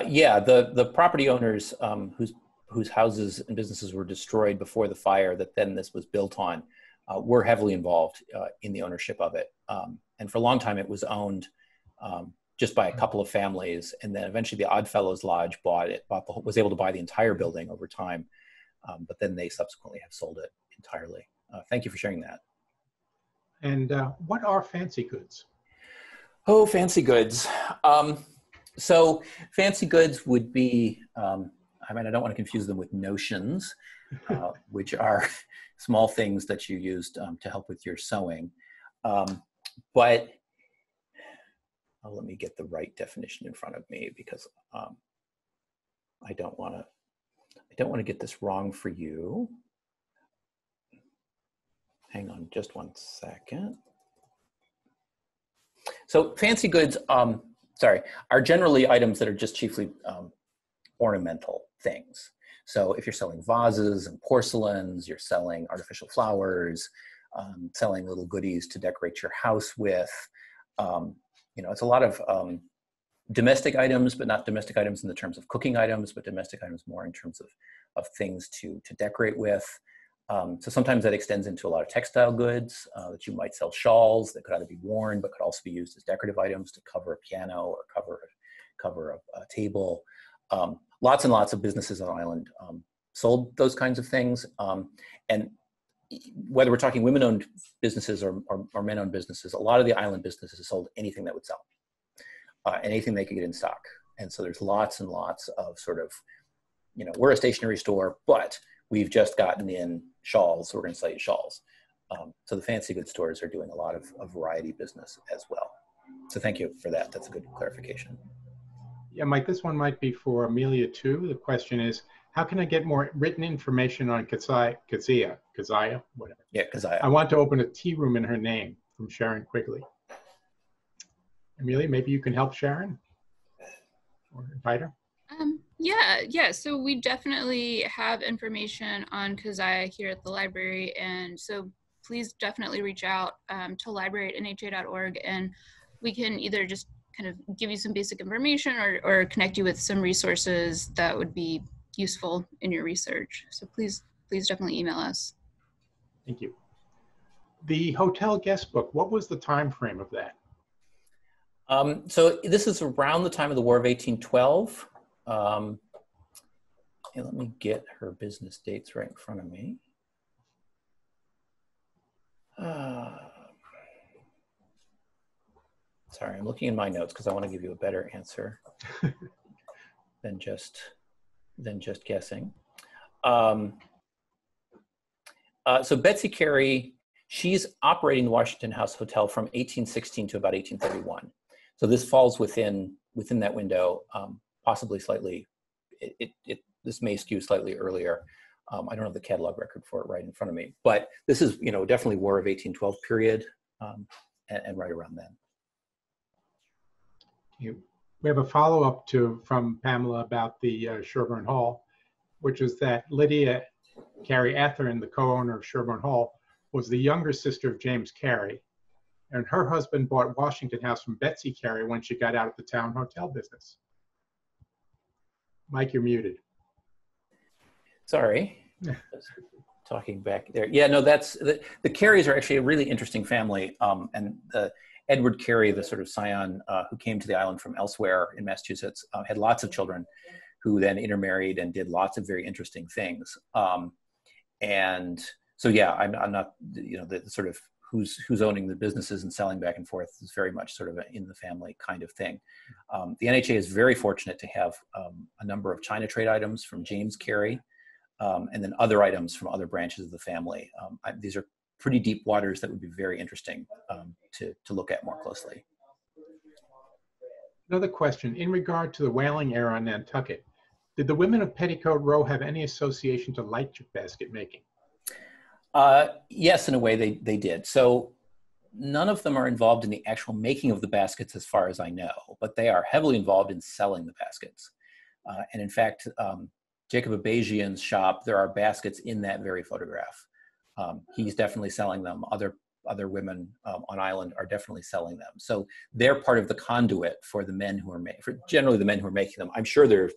Yeah, the property owners whose houses and businesses were destroyed before the fire that then this was built on were heavily involved in the ownership of it. And for a long time, it was owned just by a couple of families. And then eventually the Oddfellows Lodge was able to buy the entire building over time. But then they subsequently have sold it entirely. Thank you for sharing that. And what are fancy goods? Oh, fancy goods. So fancy goods would be, I mean, I don't want to confuse them with notions, which are small things that you used to help with your sewing. But let me get the right definition in front of me because I don't want to get this wrong for you. Hang on just one second. So fancy goods, are generally items that are just chiefly ornamental things. So if you're selling vases and porcelains, you're selling artificial flowers, selling little goodies to decorate your house with. You know, it's a lot of domestic items, but not domestic items in the terms of cooking items, but domestic items more in terms of things to decorate with. So sometimes that extends into a lot of textile goods that you might sell shawls that could either be worn, but could also be used as decorative items to cover a piano or cover a table. Lots and lots of businesses on the island sold those kinds of things. And whether we're talking women-owned businesses or men-owned businesses, a lot of the island businesses sold anything that would sell, anything they could get in stock. And so there's lots and lots of sort of, you know, we're a stationery store, but we've just gotten in shawls, so we're going to sell you shawls. So the fancy goods stores are doing a lot of variety business as well. So thank you for that. That's a good clarification. Yeah, Mike, this one might be for Amelia too. The question is, how can I get more written information on Casaya, whatever. Yeah, Casaya. I want to open a tea room in her name, from Sharon Quigley. Amelia, maybe you can help Sharon or invite her. Yeah. So we definitely have information on Casaya here at the library, and so please definitely reach out to library@nha.org, and we can either just kind of give you some basic information or connect you with some resources that would be useful in your research. So please definitely email us. Thank you. The hotel guest book, what was the time frame of that? So this is around the time of the War of 1812. And let me get her business dates right in front of me. Sorry, I'm looking in my notes because I want to give you a better answer than just guessing. So Betsy Kerry, she's operating the Washington House Hotel from 1816 to about 1831. So this falls within that window, possibly slightly. This may skew slightly earlier. I don't have the catalog record for it right in front of me, but this is, you know, definitely War of 1812 period, and right around then. We have a follow-up from Pamela about the Sherborne Hall, which is that Lydia Carey Athern, the co-owner of Sherborne Hall, was the younger sister of James Carey, and her husband bought Washington House from Betsy Carey when she got out of the town hotel business. Mike, you're muted. Sorry. talking back there. Yeah, no, that's the Careys are actually a really interesting family. And Edward Carey, the sort of scion who came to the island from elsewhere in Massachusetts, had lots of children who then intermarried and did lots of very interesting things. And so, yeah, I'm not, you know, the sort of who's owning the businesses and selling back and forth is very much sort of an in the family kind of thing. The NHA is very fortunate to have a number of China trade items from James Carey, and then other items from other branches of the family. These are pretty deep waters that would be very interesting to look at more closely. Another question, in regard to the whaling era on Nantucket, did the women of Petticoat Row have any association to light basket making? Yes, in a way they did. So none of them are involved in the actual making of the baskets as far as I know, but they are heavily involved in selling the baskets. And in fact, Jacob Abajian's shop, there are baskets in that very photograph. He's definitely selling them. Other women on island are definitely selling them. So they're part of the conduit for the men who are generally the men who are making them. I'm sure there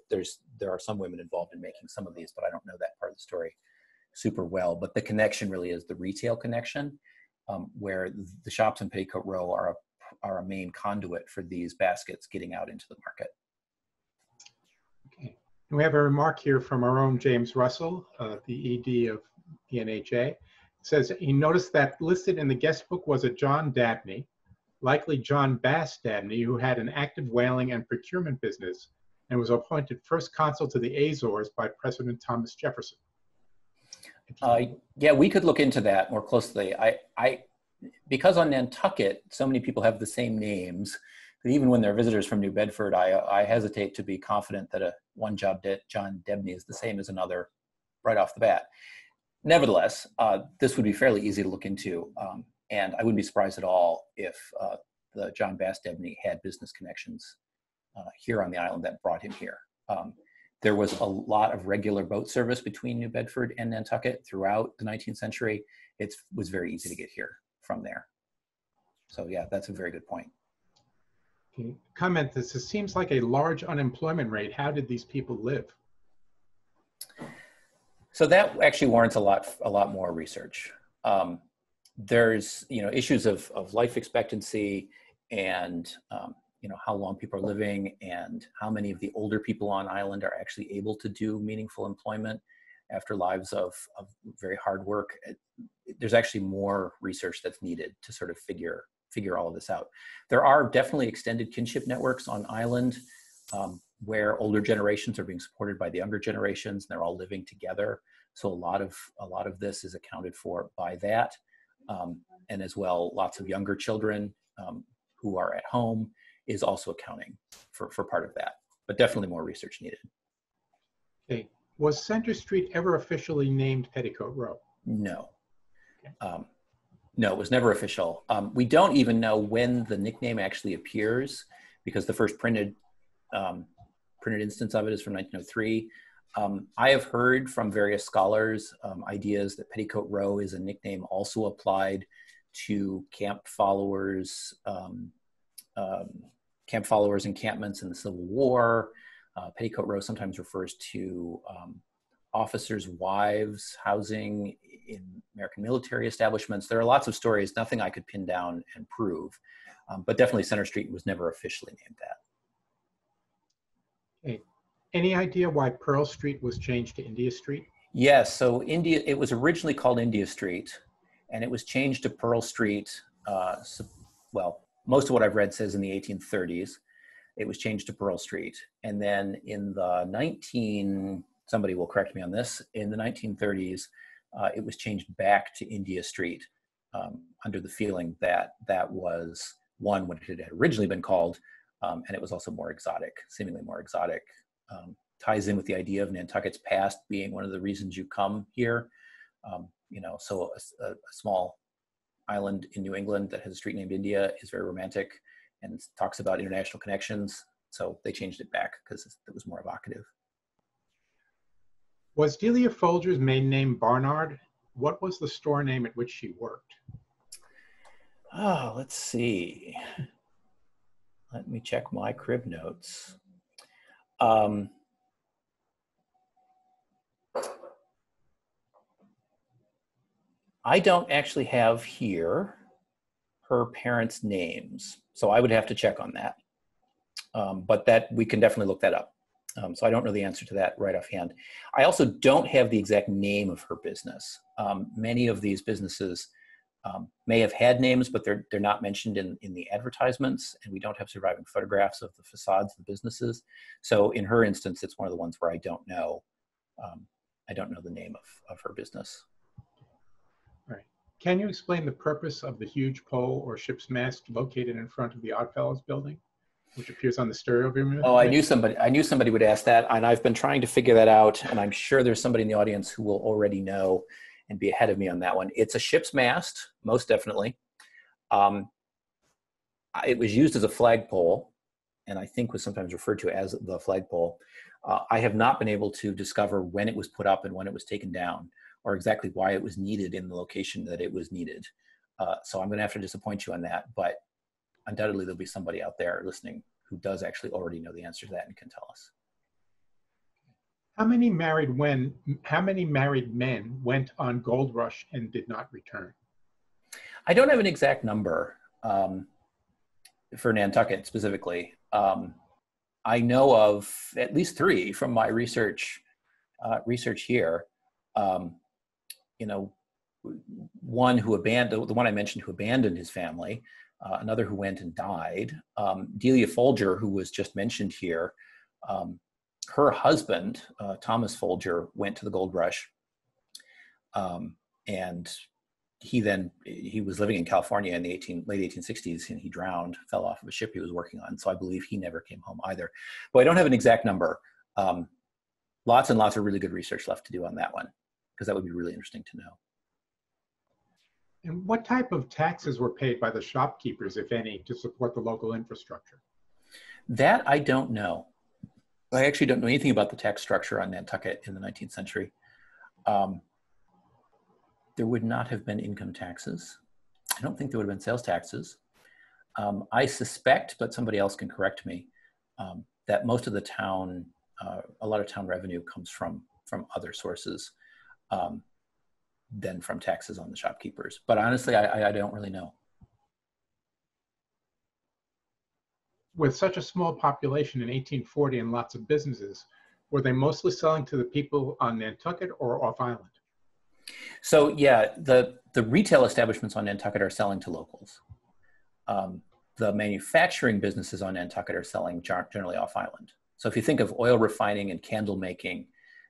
are some women involved in making some of these, but I don't know that part of the story super well. But the connection really is the retail connection, where the shops in Petticoat Row are a main conduit for these baskets getting out into the market. Okay. We have a remark here from our own James Russell, the ED of the NHA. It says he noticed that listed in the guest book was a John Dabney, likely John Bass Dabney, who had an active whaling and procurement business and was appointed first consul to the Azores by President Thomas Jefferson. Yeah, we could look into that more closely. Because on Nantucket, so many people have the same names that even when they're visitors from New Bedford, I hesitate to be confident that one John Debney is the same as another right off the bat. Nevertheless, this would be fairly easy to look into, and I wouldn't be surprised at all if the John Bass Debney had business connections here on the island that brought him here. There was a lot of regular boat service between New Bedford and Nantucket throughout the 19th century. It was very easy to get here from there. So yeah, that's a very good point. Okay. Comment, this seems like a large unemployment rate. How did these people live? So that actually warrants a lot more research. There's issues of life expectancy and how long people are living and how many of the older people on island are actually able to do meaningful employment after lives of very hard work. There's actually more research that's needed to sort of figure all of this out. There are definitely extended kinship networks on island where older generations are being supported by the younger generations, and they're all living together. So a lot of this is accounted for by that, and as well, lots of younger children who are at home is also accounting for part of that. But definitely more research needed. Okay. Was Center Street ever officially named Petticoat Row? No. No, it was never official. We don't even know when the nickname actually appears because the first printed instance of it is from 1903. I have heard from various scholars ideas that Petticoat Row is a nickname also applied to camp followers, encampments in the Civil War. Petticoat Row sometimes refers to officers' wives housing in American military establishments. There are lots of stories, nothing I could pin down and prove, but definitely Center Street was never officially named that. Okay. Any idea why Pearl Street was changed to India Street? Yes, so it was originally called India Street, and it was changed to Pearl Street. Well, most of what I've read says in the 1830s. It was changed to Pearl Street. And then in the somebody will correct me on this, in the 1930s, it was changed back to India Street under the feeling that that was what it had originally been called, and it was also more exotic, seemingly more exotic. Ties in with the idea of Nantucket's past being one of the reasons you come here. So a small island in New England that has a street named India is very romantic and talks about international connections. So they changed it back because it was more evocative. Was Delia Folger's maiden name Barnard? What was the store name at which she worked? Oh, let's see. Let me check my crib notes. I don't actually have here her parents' names, so I would have to check on that. But that we can definitely look that up. So I don't know the answer to that right offhand. I also don't have the exact name of her business. Many of these businesses may have had names, but they're not mentioned in the advertisements, and we don't have surviving photographs of the facades of the businesses. So in her instance, it's one of the ones where I don't know the name of her business. Right. Can you explain the purpose of the huge pole or ship's mast located in front of the Oddfellows building, which appears on the stereo view? Oh, I knew somebody would ask that, and I've been trying to figure that out, and I'm sure there's somebody in the audience who will already know and be ahead of me on that one. It's a ship's mast, most definitely. It was used as a flagpole, and I think was sometimes referred to as the flagpole. I have not been able to discover when it was put up and when it was taken down, or exactly why it was needed in the location that it was needed. So I'm going to have to disappoint you on that, but undoubtedly there'll be somebody out there listening who does actually already know the answer to that and can tell us. How many married men went on Gold Rush and did not return? I don't have an exact number for Nantucket specifically. I know of at least 3 from my research here. One who abandoned, the one I mentioned who abandoned his family, another who went and died. Delia Folger, who was just mentioned here, her husband, Thomas Folger, went to the Gold Rush. And he was living in California in the late 1860s, and he drowned, fell off of a ship he was working on. So I believe he never came home either. But I don't have an exact number. Lots and lots of really good research left to do on that one, because that would be really interesting to know. And what type of taxes were paid by the shopkeepers, if any, to support the local infrastructure? That I don't know. I actually don't know anything about the tax structure on Nantucket in the 19th century. There would not have been income taxes. I don't think there would have been sales taxes. I suspect, but somebody else can correct me, that most of the town, a lot of town revenue comes from other sources than from taxes on the shopkeepers. But honestly, I don't really know. With such a small population in 1840 and lots of businesses, were they mostly selling to the people on Nantucket or off island? So yeah, the retail establishments on Nantucket are selling to locals. The manufacturing businesses on Nantucket are selling generally off island. So if you think of oil refining and candle making,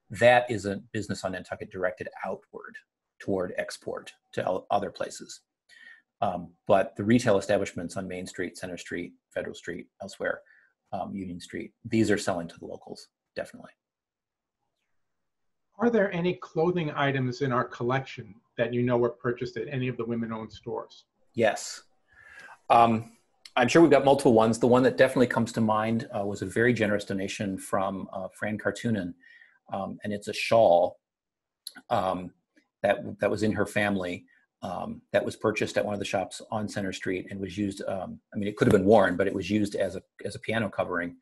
that is a business on Nantucket directed outward toward export to other places. But the retail establishments on Main Street, Center Street, Federal Street, elsewhere, Union Street, these are selling to the locals, definitely. Are there any clothing items in our collection that you know were purchased at any of the women-owned stores? Yes. I'm sure we've got multiple ones. The one that definitely comes to mind was a very generous donation from Fran Cartoonan, and it's a shawl that was in her family. That was purchased at one of the shops on Center Street and was used. I mean, it could have been worn, but it was used as a piano covering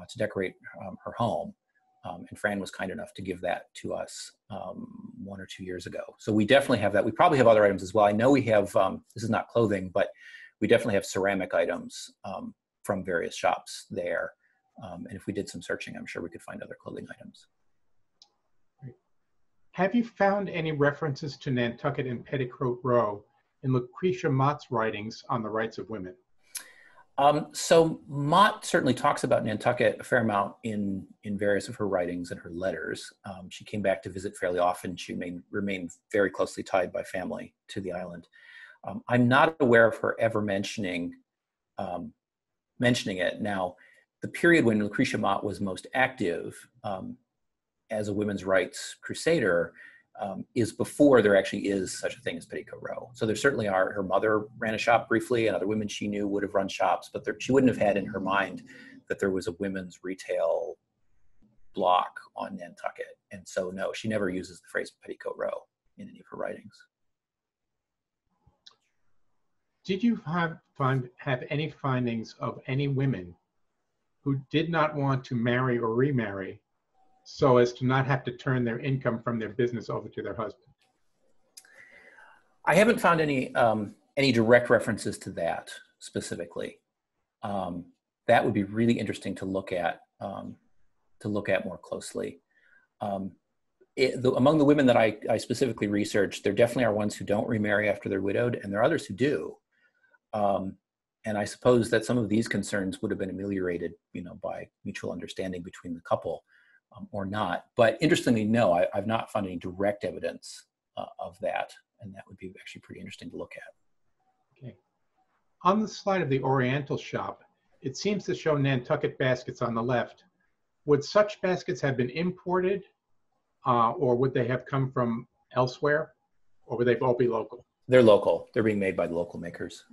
to decorate her home. And Fran was kind enough to give that to us 1 or 2 years ago. So we definitely have that. We probably have other items as well. I know we have. This is not clothing, but we definitely have ceramic items from various shops there. And if we did some searching, I'm sure we could find other clothing items. Have you found any references to Nantucket and Petticoat Row in Lucretia Mott's writings on the rights of women? So Mott certainly talks about Nantucket a fair amount in various of her writings and her letters. She came back to visit fairly often. She remained very closely tied by family to the island. I'm not aware of her ever mentioning it. Now, the period when Lucretia Mott was most active as a women's rights crusader is before there actually is such a thing as Petticoat Row. So there certainly are. Her mother ran a shop briefly, and other women she knew would have run shops, but she wouldn't have had in her mind that there was a women's retail block on Nantucket. And so no, she never uses the phrase Petticoat Row in any of her writings. Did you have any findings of any women who did not want to marry or remarry so as to not have to turn their income from their business over to their husband? I haven't found any direct references to that specifically. That would be really interesting to look at more closely. Among the women that I specifically researched, there definitely are ones who don't remarry after they're widowed, and there are others who do. And I suppose that some of these concerns would have been ameliorated, by mutual understanding between the couple, or not. But interestingly, no, I've not found any direct evidence of that, and that would be actually pretty interesting to look at. Okay. On the slide of the Oriental shop, it seems to show Nantucket Baskets on the left. Would such baskets have been imported, or would they have come from elsewhere, or would they all be local? They're local. They're being made by the local makers.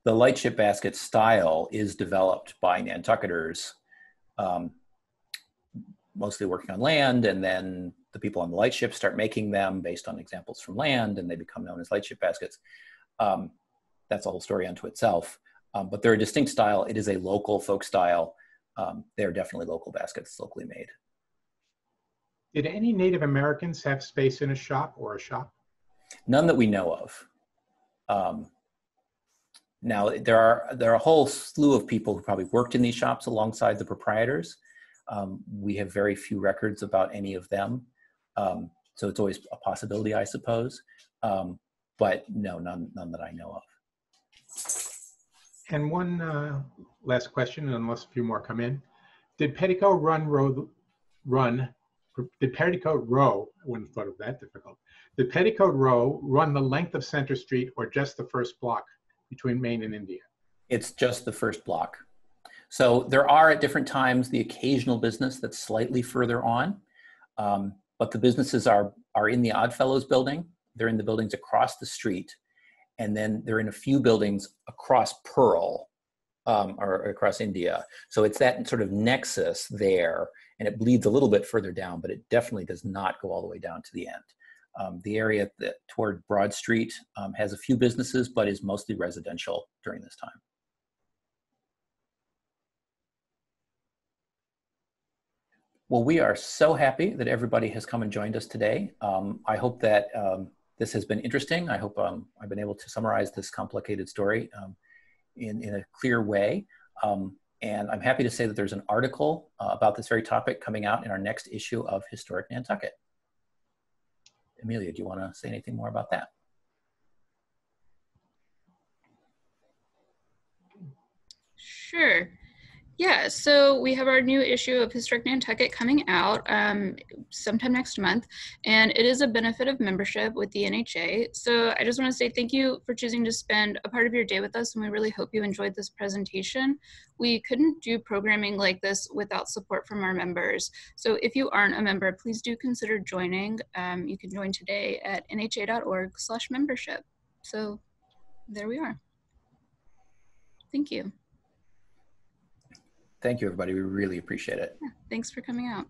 The lightship basket style is developed by Nantucketers, mostly working on land, and then the people on the lightship start making them based on examples from land, and they become known as lightship baskets. That's a whole story unto itself. But they're a distinct style. It is a local folk style. They're definitely local baskets, locally made. Did any Native Americans have space in a shop or a shop? None that we know of. Now, there are a whole slew of people who probably worked in these shops alongside the proprietors. We have very few records about any of them. So it's always a possibility, I suppose. But no, none that I know of. And one last question, unless a few more come in. Did Petticoat Row, I wouldn't have thought of that difficult. Did Petticoat Row run the length of Center Street or just the first block between Maine and India? It's just the first block. So there are at different times the occasional business that's slightly further on, but the businesses are in the Oddfellows building. They're in the buildings across the street, and then they're in a few buildings across Pearl, or across India. So it's that sort of nexus there, and it bleeds a little bit further down, but it definitely does not go all the way down to the end. The area toward Broad Street has a few businesses, but is mostly residential during this time. Well, we are so happy that everybody has come and joined us today. I hope that this has been interesting. I hope I've been able to summarize this complicated story in a clear way. And I'm happy to say that there's an article about this very topic coming out in our next issue of Historic Nantucket. Amelia, do you want to say anything more about that? Sure. Yeah, so we have our new issue of Historic Nantucket coming out sometime next month, and it is a benefit of membership with the NHA. So I just want to say thank you for choosing to spend a part of your day with us, and we really hope you enjoyed this presentation. We couldn't do programming like this without support from our members. So if you aren't a member, please do consider joining. You can join today at nha.org/membership. So there we are. Thank you. Thank you, everybody. We really appreciate it. Yeah, thanks for coming out.